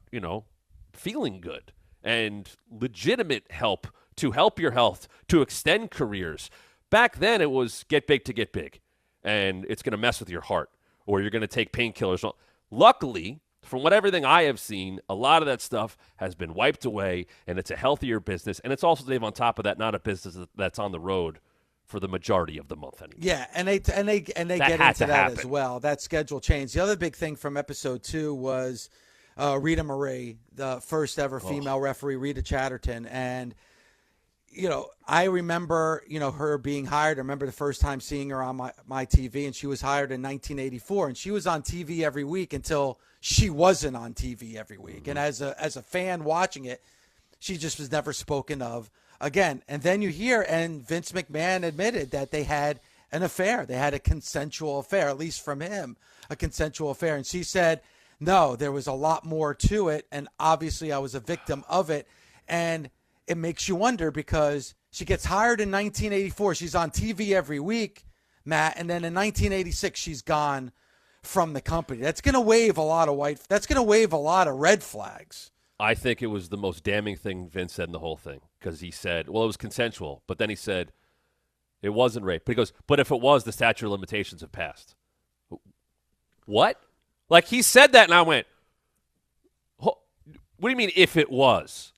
feeling good and legitimate help to help your health, to extend careers. Back then, it was get big to get big, and it's going to mess with your heart, or you're going to take painkillers. Luckily, from everything I have seen, a lot of that stuff has been wiped away, and it's a healthier business. And it's also, Dave, on top of that, not a business that's on the road for the majority of the month anymore. Yeah, and they get into that as well. That schedule change. The other big thing from episode 2 was Rita Marie, the first ever female referee, Rita Chatterton, and I remember, her being hired. I remember the first time seeing her on my TV, and she was hired in 1984, and she was on TV every week until she wasn't on TV every week. Mm-hmm. And as a fan watching it, she just was never spoken of again. And then you hear, and Vince McMahon admitted that they had an affair. They had a consensual affair, at least from him, a consensual affair. And she said, no, there was a lot more to it, and obviously I was a victim of it. And it makes you wonder because she gets hired in 1984. She's on TV every week, Matt. And then in 1986, she's gone from the company. That's going to wave a lot of red flags. I think it was the most damning thing Vince said in the whole thing because he said, well, it was consensual. But then he said, it wasn't rape. But he goes, but if it was, the statute of limitations have passed. What? Like he said that and I went, what do you mean if it was?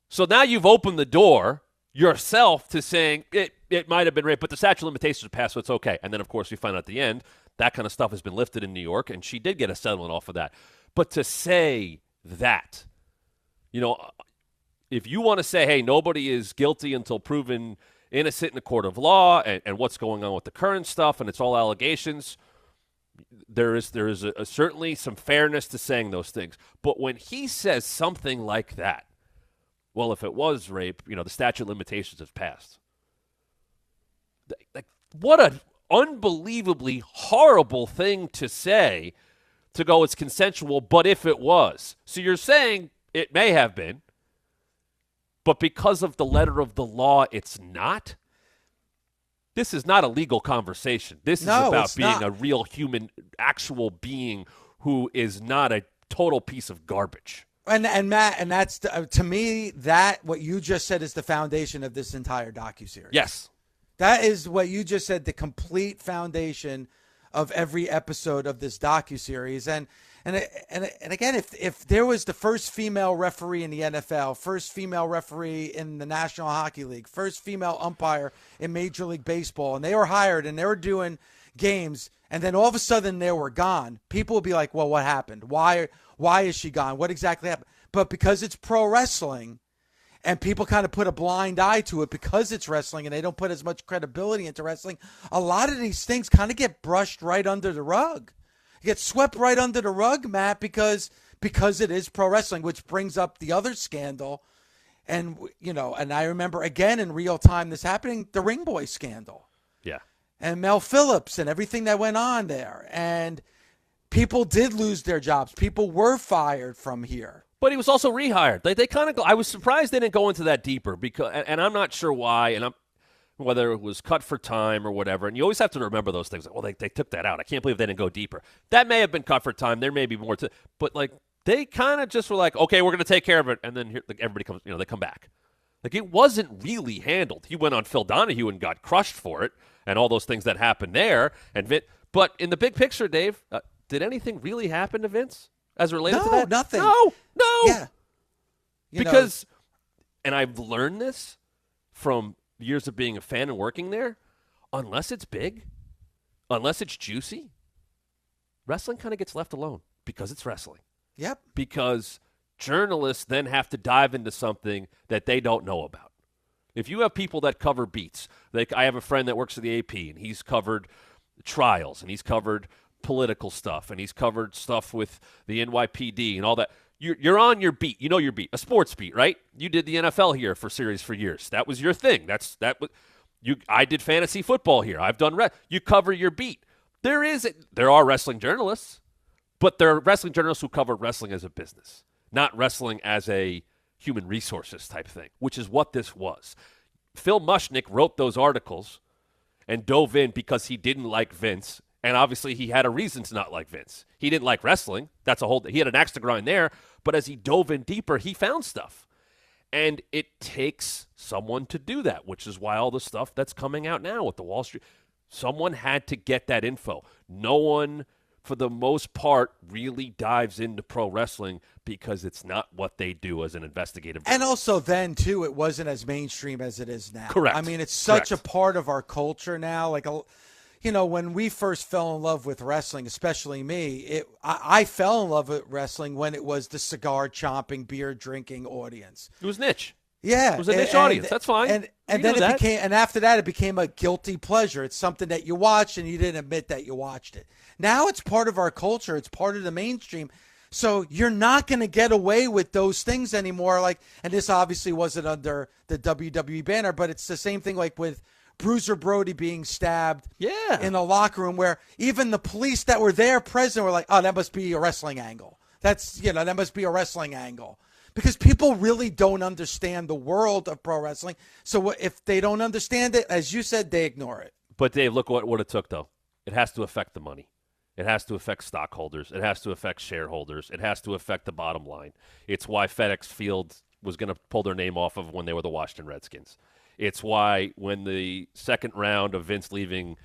So now you've opened the door yourself to saying it might have been rape, but the statute of limitations have passed, so it's okay. And then, of course, we find out at the end that kind of stuff has been lifted in New York, and she did get a settlement off of that. But to say that, if you want to say, hey, nobody is guilty until proven innocent in a court of law and what's going on with the current stuff, and it's all allegations, there is certainly some fairness to saying those things. But when he says something like that, well, if it was rape, the statute of limitations have passed. Like, what an unbelievably horrible thing to say, to go, it's consensual, but if it was. So you're saying it may have been, but because of the letter of the law, it's not? This is not a legal conversation. This is about being a real human, actual being who is not a total piece of garbage. And Matt, and that's to me that what you just said is the foundation of this entire docuseries. Yes, that is what you just said. The complete foundation of every episode of this docuseries. And again, if there was the first female referee in the NFL, first female referee in the National Hockey League, first female umpire in Major League Baseball, and they were hired and they were doing games, and then all of a sudden they were gone, people would be like, well, what happened? Why is she gone? What exactly happened? But because it's pro wrestling, and people kind of put a blind eye to it because it's wrestling and they don't put as much credibility into wrestling, a lot of these things kind of get brushed right under the rug. Get swept right under the rug, Matt, because it is pro wrestling, which brings up the other scandal. And, and I remember again in real time this happening, the Ring Boy scandal. Yeah. And Mel Phillips and everything that went on there. And people did lose their jobs. People were fired from here. But he was also rehired. They kind of go. I was surprised they didn't go into that deeper because, and I'm not sure why, whether it was cut for time or whatever. And you always have to remember those things. Like, well, they took that out. I can't believe they didn't go deeper. That may have been cut for time. There may be more to, but they kind of just were like, okay, we're going to take care of it, and then here, everybody comes. They come back. It wasn't really handled. He went on Phil Donahue and got crushed for it, and all those things that happened there. But in the big picture, Dave, did anything really happen to Vince? As related to that? Nothing. No. Yeah. Because, and I've learned this from years of being a fan and working there, unless it's big, unless it's juicy, wrestling kind of gets left alone because it's wrestling. Yep. Because journalists then have to dive into something that they don't know about. If you have people that cover beats, I have a friend that works at the AP, and he's covered trials, and he's covered political stuff, and he's covered stuff with the NYPD and all that. You're on your beat. You know your beat, a sports beat, right? You did the NFL here for Sirius for years. That was your thing. I did fantasy football here. I've done you cover your beat. There are wrestling journalists, but there are wrestling journalists who cover wrestling as a business, not wrestling as a human resources type thing, which is what this was. Phil Mushnick wrote those articles and dove in because he didn't like Vince. And obviously, he had a reason to not like Vince. He didn't like wrestling. He had an axe to grind there. But as he dove in deeper, he found stuff. And it takes someone to do that, which is why all the stuff that's coming out now with the Wall Street, someone had to get that info. No one, for the most part, really dives into pro wrestling because it's not what they do as an investigative journalist. And also then, too, it wasn't as mainstream as it is now. Correct. I mean, it's such a part of our culture now. When we first fell in love with wrestling, especially me, I fell in love with wrestling when it was the cigar chomping, beer drinking audience. It was niche. Yeah, it was a niche audience. That's fine. And then after that, it became a guilty pleasure. It's something that you watched and you didn't admit that you watched it. Now it's part of our culture. It's part of the mainstream. So you're not going to get away with those things anymore. And this obviously wasn't under the WWE banner, but it's the same thing with Bruiser Brody being stabbed in the locker room, where even the police that were there present were like, oh, that must be a wrestling angle. That must be a wrestling angle. Because people really don't understand the world of pro wrestling. So if they don't understand it, as you said, they ignore it. But Dave, look what it took, though. It has to affect the money. It has to affect stockholders. It has to affect shareholders. It has to affect the bottom line. It's why FedEx Field was going to pull their name off of when they were the Washington Redskins. It's why when the second round of Vince leaving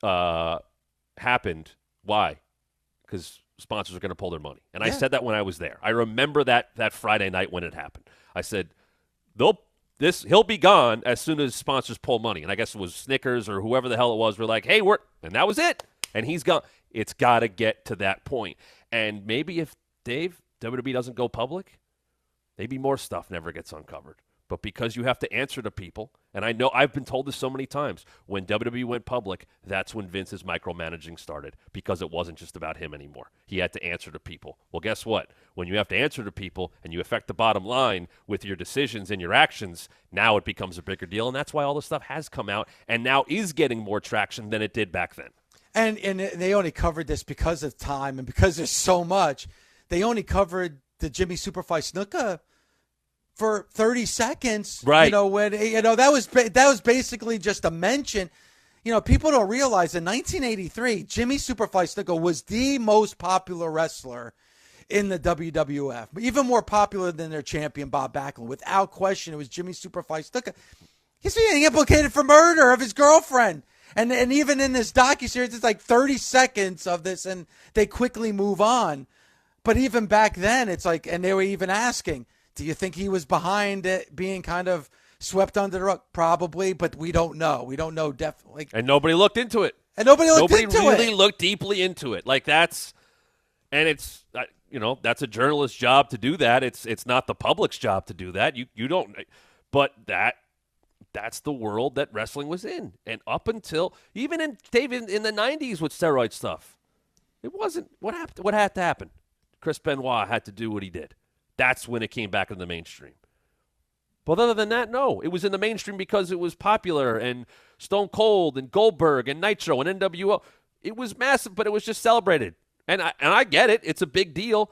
happened, why? Because sponsors are going to pull their money. And I said that when I was there. I remember that Friday night when it happened. I said, he'll be gone as soon as sponsors pull money. And I guess it was Snickers or whoever the hell it was. We're like, hey, and that was it. And he's gone. It's got to get to that point. And maybe if WWE doesn't go public, maybe more stuff never gets uncovered. But because you have to answer to people, and I know I've been told this so many times, when WWE went public, that's when Vince's micromanaging started, because it wasn't just about him anymore. He had to answer to people. Well, guess what? When you have to answer to people and you affect the bottom line with your decisions and your actions, now it becomes a bigger deal, and that's why all this stuff has come out and now is getting more traction than it did back then. And they only covered this because of time and because there's so much. They only covered the Jimmy Superfly Snuka for 30 seconds, right? When that was basically just a mention. People don't realize in 1983, Jimmy Superfly Snuka was the most popular wrestler in the WWF, even more popular than their champion Bob Backlund. Without question, it was Jimmy Superfly Snuka. He's being implicated for murder of his girlfriend, And even in this docuseries, it's like 30 seconds of this, and they quickly move on. But even back then, it's like, and they were even asking, do you think he was behind it being kind of swept under the rug? Probably, but we don't know. We don't know definitely. And nobody looked into it. Nobody really looked deeply into it. Like that's a journalist's job to do that. It's not the public's job to do that. You don't, but that's the world that wrestling was in. And up until even in the 90s with steroid stuff, it wasn't what had to happen. Chris Benoit had to do what he did. That's when it came back in the mainstream. But other than that, no. It was in the mainstream because it was popular, and Stone Cold and Goldberg and Nitro and NWO. It was massive, but it was just celebrated. And I get it. It's a big deal.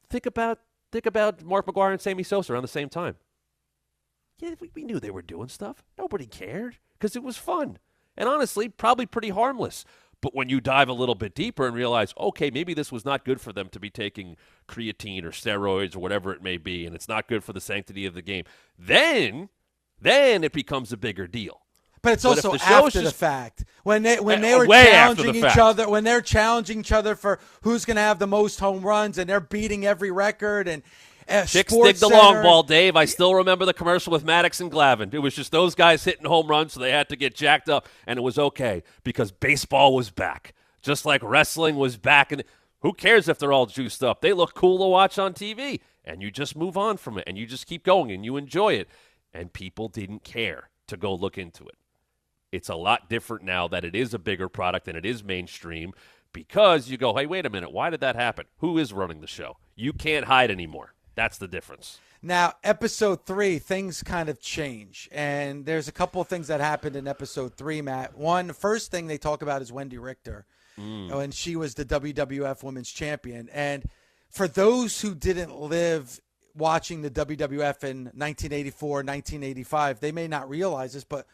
Think about Mark McGuire and Sammy Sosa around the same time. Yeah, we knew they were doing stuff. Nobody cared because it was fun. And honestly, probably pretty harmless. But when you dive a little bit deeper and realize, okay, maybe this was not good for them to be taking creatine or steroids or whatever it may be, and it's not good for the sanctity of the game, then it becomes a bigger deal. But it's also after the fact. When they were challenging each other, when they're challenging each other for who's going to have the most home runs, and they're beating every record, and Chicks dig the long ball, Dave. I still remember the commercial with Maddox and Glavine. It was just those guys hitting home runs, so they had to get jacked up, and it was okay because baseball was back, just like wrestling was back. And who cares if they're all juiced up? They look cool to watch on TV, and you just move on from it, and you just keep going, and you enjoy it. And people didn't care to go look into it. It's a lot different now that it is a bigger product and it is mainstream because you go, hey, wait a minute, why did that happen? Who is running the show? You can't hide anymore. That's the difference. Now, episode 3, things kind of change. And there's a couple of things that happened in episode 3, Matt. One, the first thing they talk about is Wendy Richter. And she was the WWF Women's Champion. And for those who didn't live watching the WWF in 1984, 1985, they may not realize this, but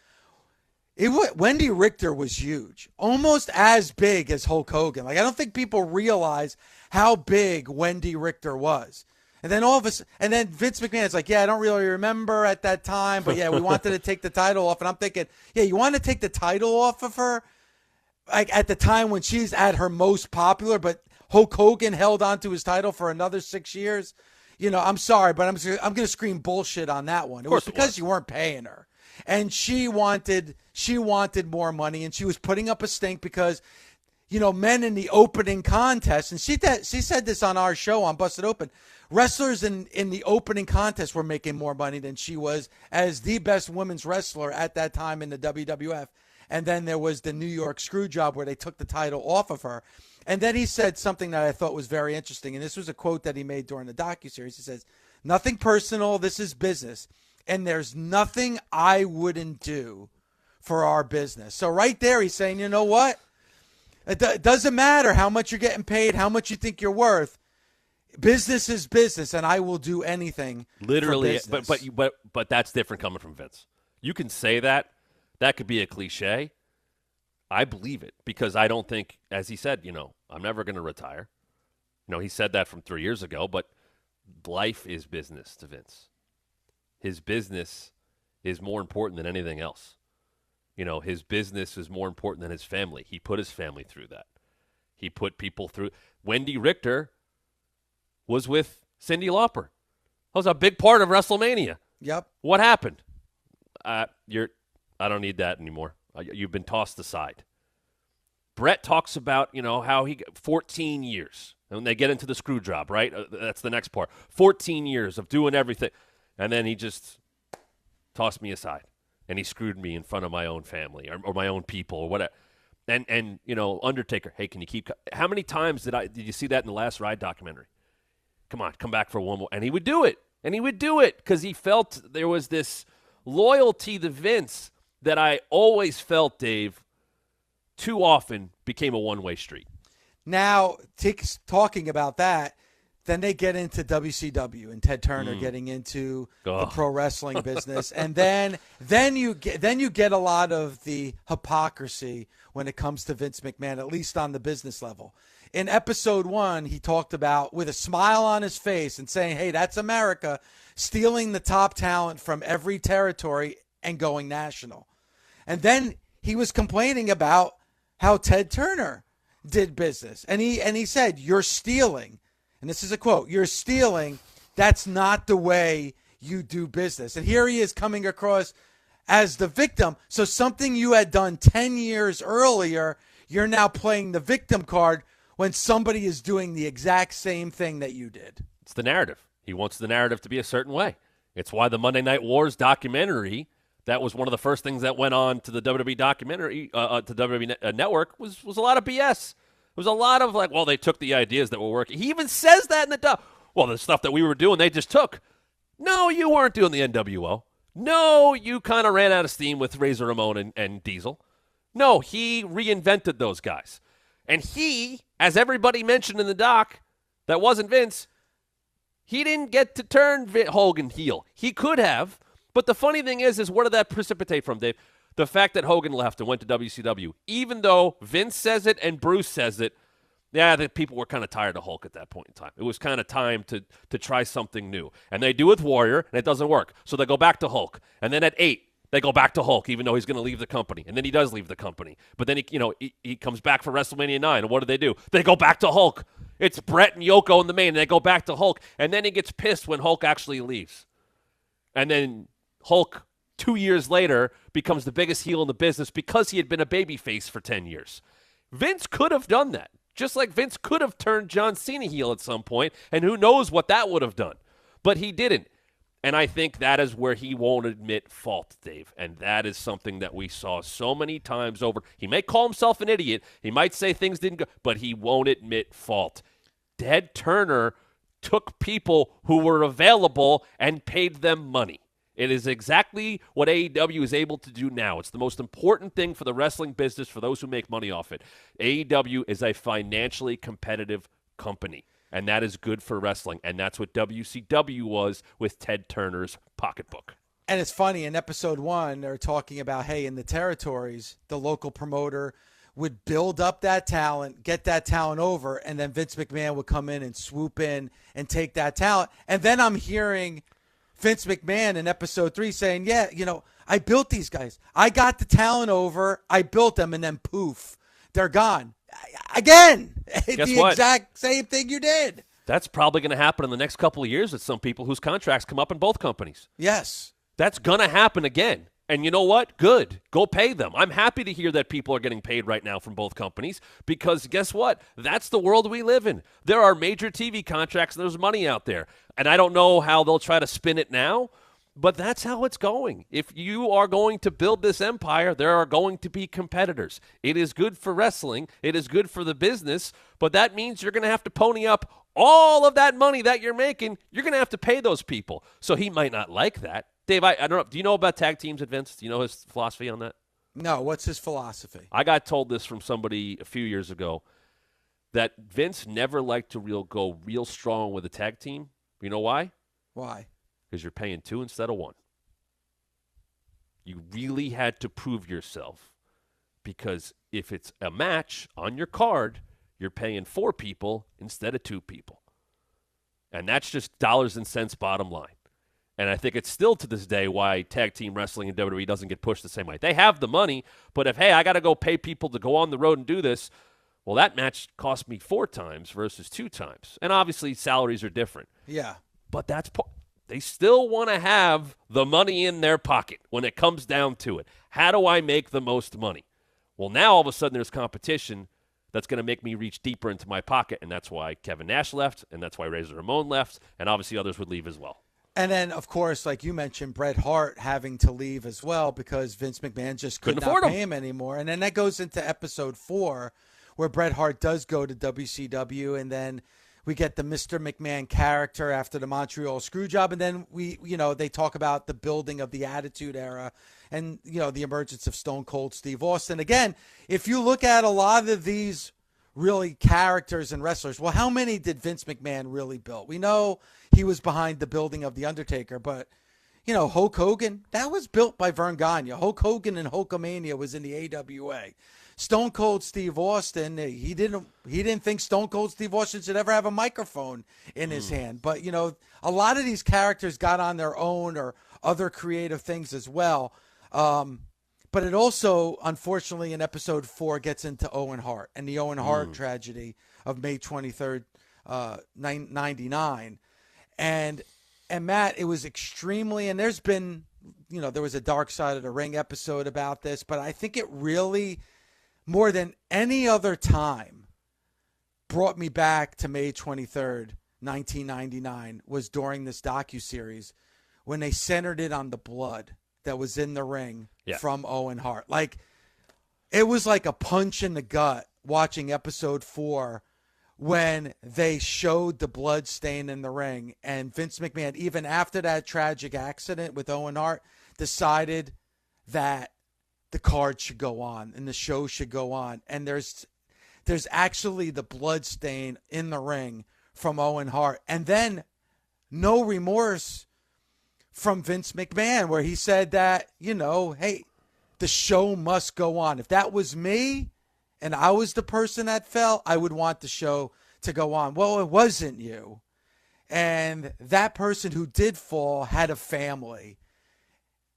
Wendy Richter was huge, almost as big as Hulk Hogan. Like, I don't think people realize how big Wendy Richter was. And then and then Vince McMahon is like, yeah, I don't really remember at that time, but yeah, we wanted to take the title off. And I'm thinking, yeah, you want to take the title off of her, like at the time when she's at her most popular, but Hulk Hogan held on to his title for another 6 years. You know, I'm sorry, but I'm going to scream bullshit on that one. It was because you weren't paying her. And she wanted more money, and she was putting up a stink because, you know, men in the opening contest, and she said this on our show on Busted Open, wrestlers in the opening contest were making more money than she was as the best women's wrestler at that time in the WWF. And then there was the New York Screwjob where they took the title off of her. And then he said something that I thought was very interesting, and this was a quote that he made during the docuseries. He says, "Nothing personal, this is business. And there's nothing I wouldn't do for our business." So right there, he's saying, you know what? It doesn't matter how much you're getting paid, how much you think you're worth. Business is business, and I will do anything. Literally, for business. but that's different coming from Vince. You can say that. That could be a cliche. I believe it because I don't think, as he said, you know, I'm never going to retire. You know, he said that from 3 years ago, but life is business to Vince. His business is more important than anything else. You know, his business is more important than his family. He put his family through that. He put people through. Wendy Richter was with Cyndi Lauper. That was a big part of WrestleMania. Yep. What happened? I don't need that anymore. You've been tossed aside. Brett talks about, you know, how he got 14 years. And when they get into the screw job, right? That's the next part. 14 years of doing everything. And then he just tossed me aside. And he screwed me in front of my own family or my own people or whatever. And you know, Undertaker, hey, can you keep – how many times did you see that in the Last Ride documentary? Come on, come back for one more. And he would do it. And he would do it because he felt there was this loyalty to Vince that I always felt, Dave, too often became a one-way street. Now, talking about that, then they get into WCW and Ted Turner getting into the pro wrestling business, and then you get a lot of the hypocrisy when it comes to Vince McMahon, at least on the business level. In episode 1, he talked about, with a smile on his face and saying, hey, that's America, stealing the top talent from every territory and going national. And then he was complaining about how Ted Turner did business. And he said, "You're stealing." And this is a quote, "You're stealing. That's not the way you do business." And here he is coming across as the victim. So something you had done 10 years earlier, you're now playing the victim card when somebody is doing the exact same thing that you did. It's the narrative. He wants the narrative to be a certain way. It's why the Monday Night Wars documentary, that was one of the first things that went on to the WWE documentary, to WWE Network, was a lot of BS. It was a lot of like, well, they took the ideas that were working. He even says that in the doc. Well, the stuff that we were doing, they just took. No, you weren't doing the NWO. No, you kind of ran out of steam with Razor Ramon and Diesel. No, he reinvented those guys. And he, as everybody mentioned in the doc, that wasn't Vince, he didn't get to turn Hogan heel. He could have, but the funny thing is where did that precipitate from, Dave? The fact that Hogan left and went to WCW. Even though Vince says it and Bruce says it, yeah, the people were kind of tired of Hulk at that point in time. It was kind of time to try something new. And they do with Warrior, and it doesn't work. So they go back to Hulk. And then at 8, they go back to Hulk, even though he's going to leave the company. And then he does leave the company. But then he comes back for WrestleMania 9. And what do? They go back to Hulk. It's Brett and Yoko in the main, and they go back to Hulk. And then he gets pissed when Hulk actually leaves. And then Hulk, 2 years later, becomes the biggest heel in the business because he had been a babyface for 10 years. Vince could have done that. Just like Vince could have turned John Cena heel at some point, and who knows what that would have done. But he didn't. And I think that is where he won't admit fault, Dave. And that is something that we saw so many times over. He may call himself an idiot. He might say things didn't go, but he won't admit fault. Ted Turner took people who were available and paid them money. It is exactly what AEW is able to do now. It's the most important thing for the wrestling business for those who make money off it. AEW is a financially competitive company, and that is good for wrestling, and that's what WCW was with Ted Turner's pocketbook. And it's funny, in episode 1, they're talking about, hey, in the territories, the local promoter would build up that talent, get that talent over, and then Vince McMahon would come in and swoop in and take that talent. And then I'm hearing Vince McMahon in episode 3 saying, yeah, I built these guys. I got the talent over. I built them, and then poof, they're gone. Again, the exact same thing you did. That's probably going to happen in the next couple of years with some people whose contracts come up in both companies. Yes. That's going to happen again. And you know what? Good. Go pay them. I'm happy to hear that people are getting paid right now from both companies because guess what? That's the world we live in. There are major TV contracts and there's money out there. And I don't know how they'll try to spin it now, but that's how it's going. If you are going to build this empire, there are going to be competitors. It is good for wrestling. It is good for the business, but that means you're going to have to pony up all of that money that you're making. You're going to have to pay those people. So he might not like that. Dave, I don't know. Do you know about tag teams at Vince? Do you know his philosophy on that? No. What's his philosophy? I got told this from somebody a few years ago that Vince never liked to go real strong with a tag team. You know why? Why? Because you're paying 2 instead of 1. You really had to prove yourself because if it's a match on your card, you're paying 4 people instead of 2 people. And that's just dollars and cents bottom line. And I think it's still to this day why tag team wrestling in WWE doesn't get pushed the same way. They have the money, but if, hey, I got to go pay people to go on the road and do this, well, that match cost me 4 times versus 2 times. And obviously salaries are different. Yeah. But they still want to have the money in their pocket when it comes down to it. How do I make the most money? Well, now all of a sudden there's competition that's going to make me reach deeper into my pocket, and that's why Kevin Nash left, and that's why Razor Ramon left, and obviously others would leave as well. And then, of course, like you mentioned, Bret Hart having to leave as well because Vince McMahon just couldn't afford pay him anymore. And then that goes into episode 4 where Bret Hart does go to WCW, and then we get the Mr. McMahon character after the Montreal Screwjob. And then they talk about the building of the Attitude Era and, the emergence of Stone Cold Steve Austin. Again, if you look at a lot of these really characters and wrestlers, well, how many did Vince McMahon really build? We know he was behind the building of The Undertaker, but, Hulk Hogan, that was built by Vern Gagne. Hulk Hogan and Hulkamania was in the AWA. Stone Cold Steve Austin, he didn't think Stone Cold Steve Austin should ever have a microphone in his hand. But, a lot of these characters got on their own or other creative things as well. But it also, unfortunately, in episode 4 gets into Owen Hart and the Owen Hart tragedy of May 23rd, 99. And Matt, it was extremely, and there's been, there was a Dark Side of the Ring episode about this, but I think it really, more than any other time, brought me back to May 23rd, 1999, was during this docuseries when they centered it on the blood that was in the ring from Owen Hart. Like, it was like a punch in the gut watching episode 4 when they showed the blood stain in the ring, and Vince McMahon, even after that tragic accident with Owen Hart, decided that the card should go on and the show should go on. And there's actually the blood stain in the ring from Owen Hart. And then no remorse from Vince McMahon, where he said that, hey, the show must go on. If that was me and I was the person that fell, I would want the show to go on. Well, it wasn't you. And that person who did fall had a family.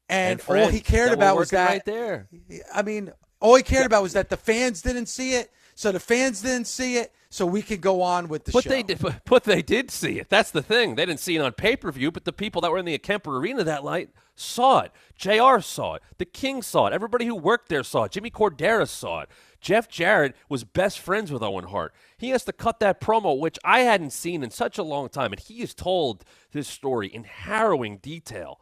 And all he cared about was that. Right there. I mean, all he cared about was that the fans didn't see it. So the fans didn't see it, so we could go on with the show. But they did see it. That's the thing. They didn't see it on pay-per-view, but the people that were in the Kemper Arena that night saw it. JR saw it. The King saw it. Everybody who worked there saw it. Jimmy Cordera saw it. Jeff Jarrett was best friends with Owen Hart. He has to cut that promo, which I hadn't seen in such a long time, and he has told this story in harrowing detail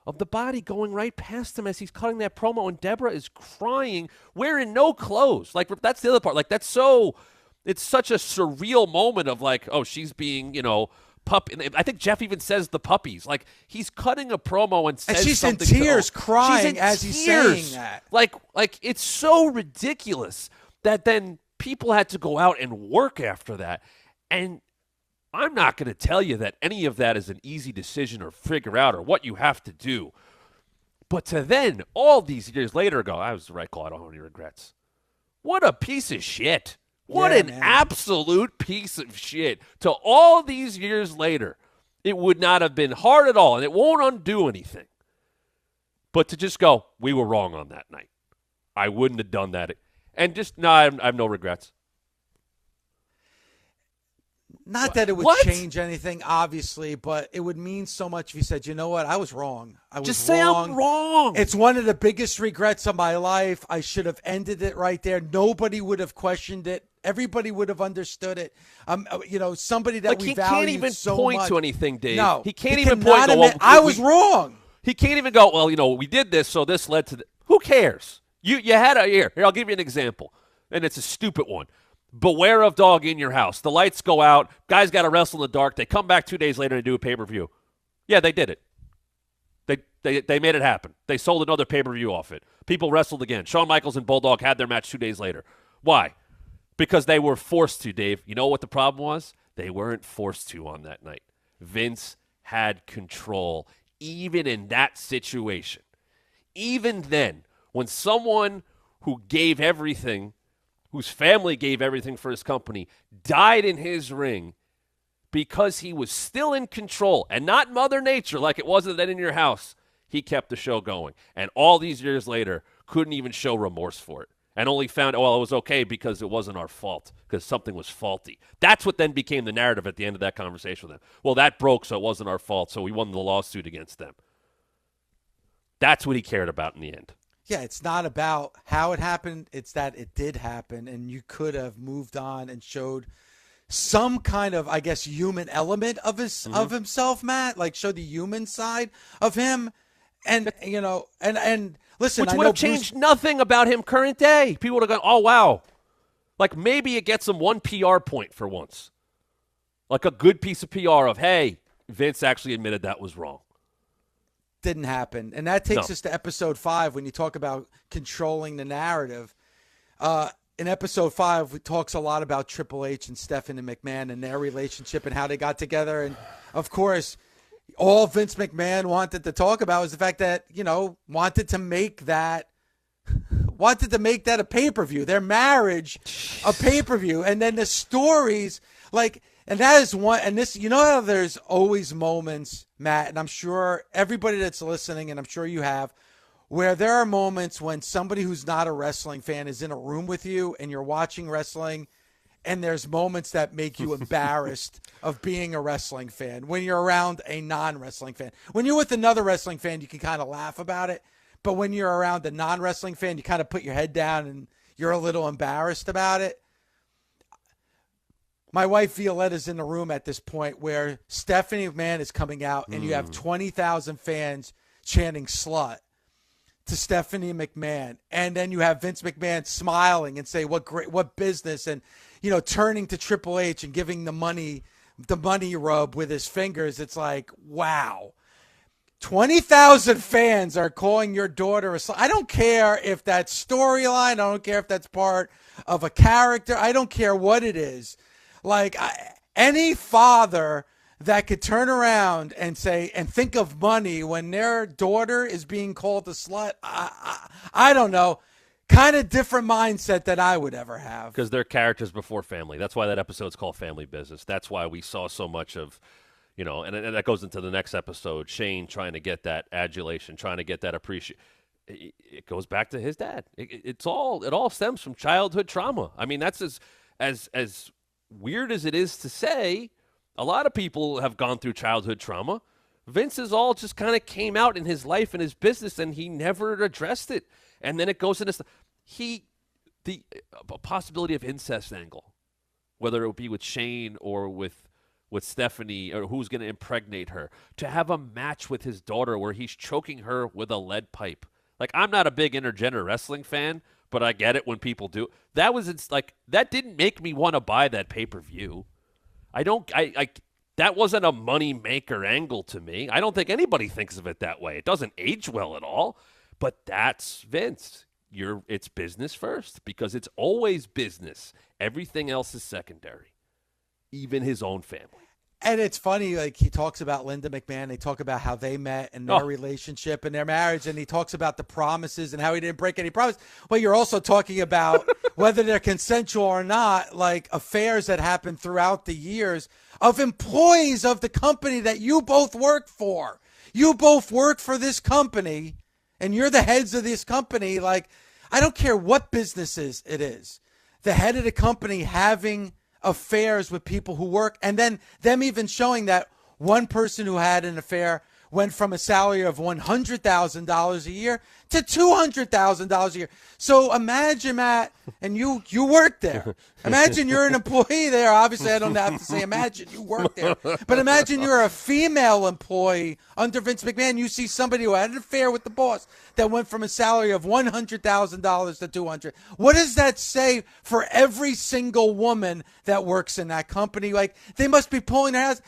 of the body going right past him as he's cutting that promo, and Deborah is crying, wearing no clothes. Like, that's the other part. Like, it's such a surreal moment of like, oh, she's being, I think Jeff even says the puppies. Like, he's cutting a promo and says she's something. In tears, crying as he's saying that. Like it's so ridiculous that then people had to go out and work after that. And I'm not going to tell you that any of that is an easy decision or figure out or what you have to do. But to then, all these years later, go, I was the right call. I don't have any regrets. What a piece of shit. What an absolute piece of shit. To all these years later, it would not have been hard at all, and it won't undo anything. But to just go, we were wrong on that night. I wouldn't have done that. And just, no, I have no regrets. Not that it would change anything, obviously, but it would mean so much if you said, you know what, I was wrong. Just say I'm wrong. It's one of the biggest regrets of my life. I should have ended it right there. Nobody would have questioned it. Everybody would have understood it. Somebody that we value so much. He can't even point to anything, Dave. No. He can't even point to, I was wrong. He can't even go, well, we did this, so this led to Who cares? You had a here. Here, I'll give you an example, and it's a stupid one. Beware of dog in your house. The lights go out. Guys got to wrestle in the dark. They come back 2 days later and do a pay-per-view. Yeah, they did it. They made it happen. They sold another pay-per-view off it. People wrestled again. Shawn Michaels and Bulldog had their match 2 days later. Why? Because they were forced to, Dave. You know what the problem was? They weren't forced to on that night. Vince had control, even in that situation. Even then, when someone who gave everything, whose family gave everything for his company, died in his ring because he was still in control and not Mother Nature like it wasn't then in your house, he kept the show going. And all these years later, couldn't even show remorse for it. And only found, it was okay because it wasn't our fault, because something was faulty. That's what then became the narrative at the end of that conversation with them. Well, that broke, so it wasn't our fault, so we won the lawsuit against them. That's what he cared about in the end. Yeah, it's not about how it happened. It's that it did happen, and you could have moved on and showed some kind of, I guess, human element of of himself, Matt. Like, show the human side of him, and and listen, which would have changed nothing about him current day. People would have gone, oh wow, like maybe it gets him one PR point for once, like a good piece of PR of, hey, Vince actually admitted that was wrong. Didn't happen. And that takes us to episode 5 when you talk about controlling the narrative. In episode 5, it talks a lot about Triple H and Stephanie McMahon and their relationship and how they got together. And, of course, all Vince McMahon wanted to talk about was the fact that, wanted to make that a pay-per-view, their marriage a pay-per-view. And then the stories, and that is one, and this, how there's always moments, Matt, and I'm sure everybody that's listening, and I'm sure you have, where there are moments when somebody who's not a wrestling fan is in a room with you and you're watching wrestling, and there's moments that make you embarrassed of being a wrestling fan when you're around a non-wrestling fan. When you're with another wrestling fan, you can kind of laugh about it. But when you're around a non-wrestling fan, you kind of put your head down and you're a little embarrassed about it. My wife Violetta's in the room at this point where Stephanie McMahon is coming out and you have 20,000 fans chanting slut to Stephanie McMahon. And then you have Vince McMahon smiling and say, what business? And, turning to Triple H and giving the money rub with his fingers. It's like, wow. 20,000 fans are calling your daughter a slut. I don't care if that's storyline. I don't care if that's part of a character. I don't care what it is. Like any father that could turn around and say and think of money when their daughter is being called a slut, I don't know. Kind of different mindset that I would ever have. Because they're characters before family. That's why that episode's called Family Business. That's why we saw so much of, and that goes into the next episode, Shane trying to get that adulation, trying to get that appreciation. It goes back to his dad. It all stems from childhood trauma. I mean, that's as weird as it is to say, a lot of people have gone through childhood trauma. Vince's all just kind of came out in his life and his business, and he never addressed it. And then it goes into the possibility of incest angle, whether it would be with Shane or with Stephanie or who's going to impregnate her, to have a match with his daughter where he's choking her with a lead pipe. Like, I'm not a big intergender wrestling fan, but I get it when people do. That didn't make me want to buy that pay-per-view. That wasn't a money maker angle to me. I don't think anybody thinks of it that way. It doesn't age well at all. But that's Vince. It's business first because it's always business. Everything else is secondary, even his own family. And it's funny, like he talks about Linda McMahon. They talk about how they met and their relationship and their marriage. And he talks about the promises and how he didn't break any promises. Well, you're also talking about whether they're consensual or not, like affairs that happen throughout the years of employees of the company that you both work for. You both work for this company. And you're the heads of this company. Like, I don't care what businesses it is. The head of the company having affairs with people who work, and then them even showing that one person who had an affair went from a salary of $100,000 a year to $200,000 a year. So imagine, Matt, and you work there. Imagine you're an employee there. Obviously, I don't have to say imagine you work there. But imagine you're a female employee under Vince McMahon. You see somebody who had an affair with the boss that went from a salary of $100,000 to $200,000. What does that say for every single woman that works in that company? Like, they must be pulling their ass.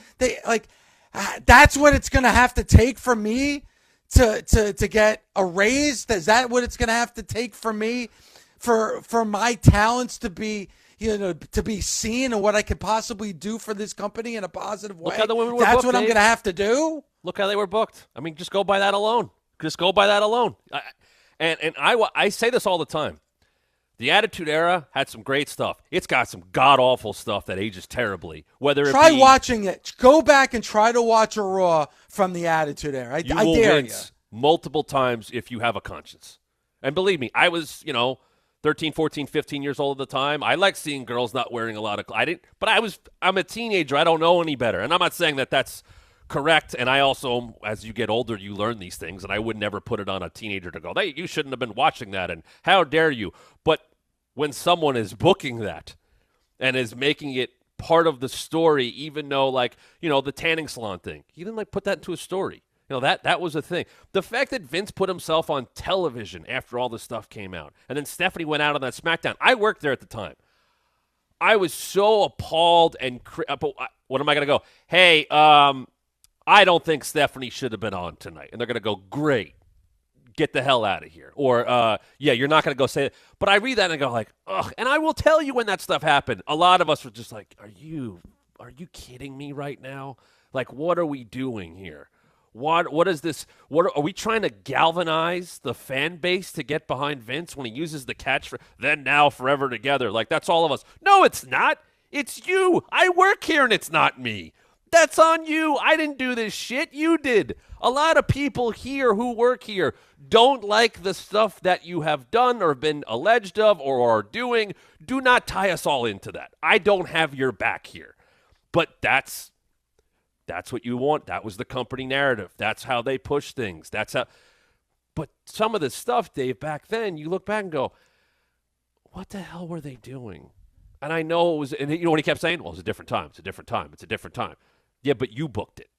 That's what it's going to have to take for me to get a raise. Is that what it's going to have to take for me for my talents to be, to be seen and what I could possibly do for this company in a positive way? Look how the women were That's booked, what I'm Dave. going to have to do. Look how they were booked. I mean, just go by that alone. I say this all the time. The Attitude Era had some great stuff. It's got some god-awful stuff that ages terribly. Try watching it. Go back and try to watch a Raw from the Attitude Era. I dare you. Multiple times if you have a conscience. And believe me, I was, 13, 14, 15 years old at the time. I liked seeing girls not wearing a lot of clothes. I'm a teenager. I don't know any better. And I'm not saying that that's correct. And I also, as you get older, you learn these things. And I would never put it on a teenager to go, hey, you shouldn't have been watching that. And how dare you? But when someone is booking that and is making it part of the story, even though, the tanning salon thing, he didn't put that into a story. That was a thing. The fact that Vince put himself on television after all this stuff came out, and then Stephanie went out on that SmackDown. I worked there at the time. I was so appalled but what am I going to go? Hey, I don't think Stephanie should have been on tonight. And they're going to go, great. Get the hell out of here. Or, you're not going to go say it. But I read that and I go ugh. And I will tell you when that stuff happened. A lot of us were just like, are you kidding me right now? What are we doing here? What is this? Are we trying to galvanize the fan base to get behind Vince when he uses the catch then, now, forever together? That's all of us. No, it's not. It's you. I work here and it's not me. That's on you. I didn't do this shit. You did. A lot of people here who work here don't like the stuff that you have done or been alleged of or are doing. Do not tie us all into that. I don't have your back here. But that's what you want. That was the company narrative. That's how they push things. But some of the stuff, Dave, back then, you look back and go, what the hell were they doing? And I know it was, and you know what he kept saying? Well, it's a different time. It's a different time. It's a different time. Yeah, but you booked it.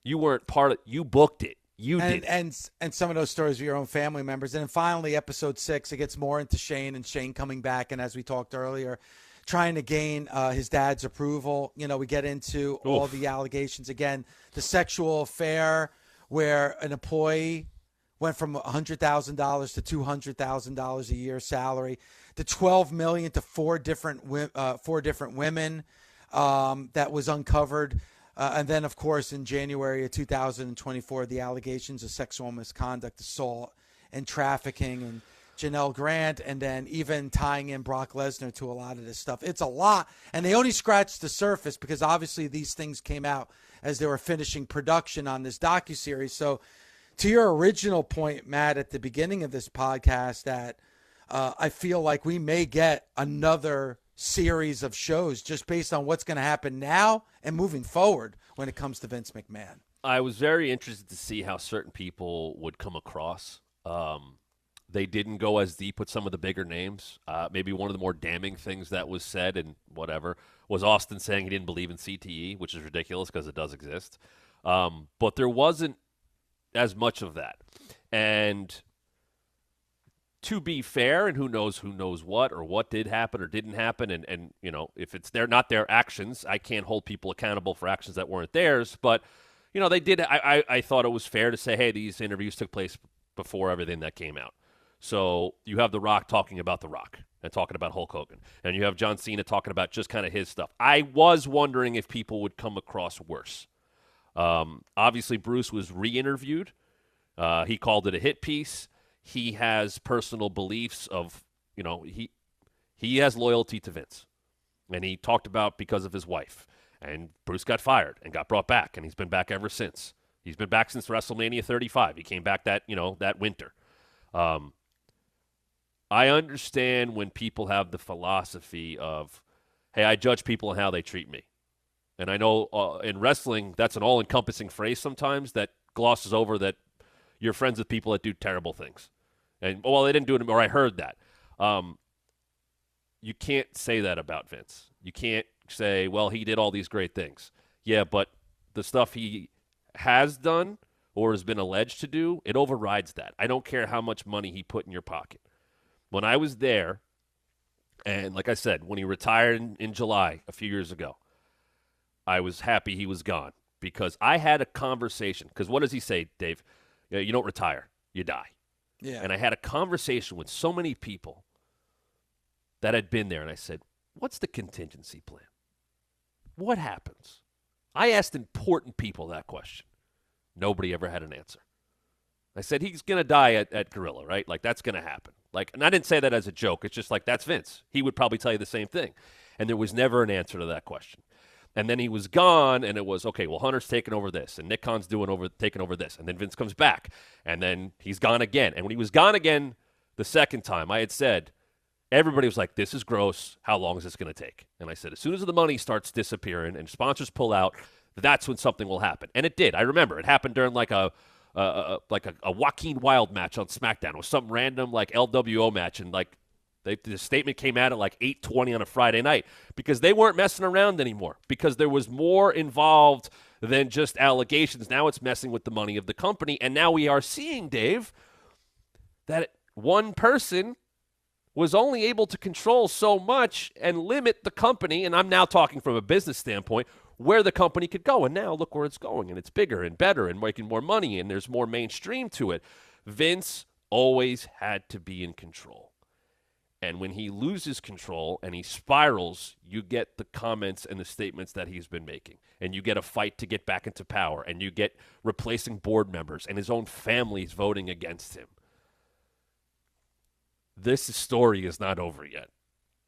You weren't part of it. You booked it. You did. And some of those stories of your own family members. And then finally, episode 6, it gets more into Shane and Shane coming back. And as we talked earlier, trying to gain his dad's approval. You know, we get into all the allegations. Again, the sexual affair where an employee went from $100,000 to $200,000 a year salary, the $12 million to four different women that was uncovered. And then, of course, in January of 2024, the allegations of sexual misconduct, assault, and trafficking, and Janelle Grant, and then even tying in Brock Lesnar to a lot of this stuff. It's a lot, and they only scratched the surface because obviously these things came out as they were finishing production on this docuseries. So to your original point, Matt, at the beginning of this podcast, that I feel like we may get another series of shows just based on what's going to happen now and moving forward when it comes to Vince McMahon. I was very interested to see how certain people would come across. They didn't go as deep with some of the bigger names. Maybe one of the more damning things that was said and whatever was Austin saying he didn't believe in CTE, which is ridiculous because it does exist. But there wasn't as much of that. And to be fair, and who knows what or what did happen or didn't happen, and you know, if it's not their actions, I can't hold people accountable for actions that weren't theirs. But you know, they did. I thought it was fair to say, hey, these interviews took place before everything that came out. So you have The Rock talking about The Rock and talking about Hulk Hogan, and you have John Cena talking about just kind of his stuff. I was wondering if people would come across worse. Obviously, Bruce was re-interviewed. He called it a hit piece. He has personal beliefs of, you know, he has loyalty to Vince. And he talked about because of his wife. And Bruce got fired and got brought back, and he's been back ever since. He's been back since WrestleMania 35. He came back that winter. I understand when people have the philosophy of, hey, I judge people on how they treat me. And I know in wrestling, that's an all-encompassing phrase sometimes that glosses over that you're friends with people that do terrible things. And, well, they didn't do it, or I heard that. You can't say that about Vince. You can't say, well, he did all these great things. Yeah, but the stuff he has done or has been alleged to do, it overrides that. I don't care how much money he put in your pocket. When I was there, and like I said, when he retired in July a few years ago, I was happy he was gone because I had a conversation. Because what does he say, Dave? You don't retire, you die. Yeah. And I had a conversation with so many people that had been there, and I said, what's the contingency plan? What happens? I asked important people that question. Nobody ever had an answer. I said, he's going to die at Gorilla, right? Like, that's going to happen. Like, and I didn't say that as a joke. It's just like, that's Vince. He would probably tell you the same thing. And there was never an answer to that question. And then he was gone, and it was, okay, well, Hunter's taking over this, and Nick Khan's taking over this. And then Vince comes back, and then he's gone again. And when he was gone again the second time, I had said, everybody was like, this is gross. How long is this going to take? And I said, as soon as the money starts disappearing and sponsors pull out, that's when something will happen. And it did. I remember it happened during like a Joaquin Wilde match on SmackDown. It was some random like LWO match, and like the statement came out at like 8:20 on a Friday night because they weren't messing around anymore because there was more involved than just allegations. Now it's messing with the money of the company, and now we are seeing, Dave, that one person was only able to control so much and limit the company, and I'm now talking from a business standpoint, where the company could go. And now look where it's going, and it's bigger and better and making more money, and there's more mainstream to it. Vince always had to be in control. And when he loses control and he spirals, you get the comments and the statements that he's been making. And you get a fight to get back into power, and you get replacing board members, and his own family's voting against him. This story is not over yet.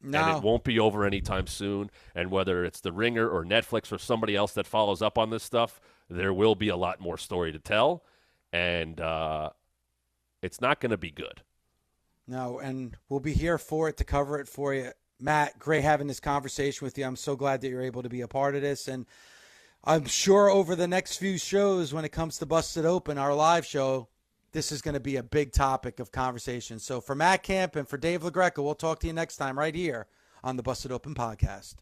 No. And it won't be over anytime soon. And whether it's The Ringer or Netflix or somebody else that follows up on this stuff, there will be a lot more story to tell. And it's not going to be good. No, and we'll be here for it to cover it for you. Matt, great having this conversation with you. I'm so glad that you're able to be a part of this. And I'm sure over the next few shows, when it comes to Busted Open, our live show, this is going to be a big topic of conversation. So for Matt Camp and for Dave LaGreca, we'll talk to you next time right here on the Busted Open podcast.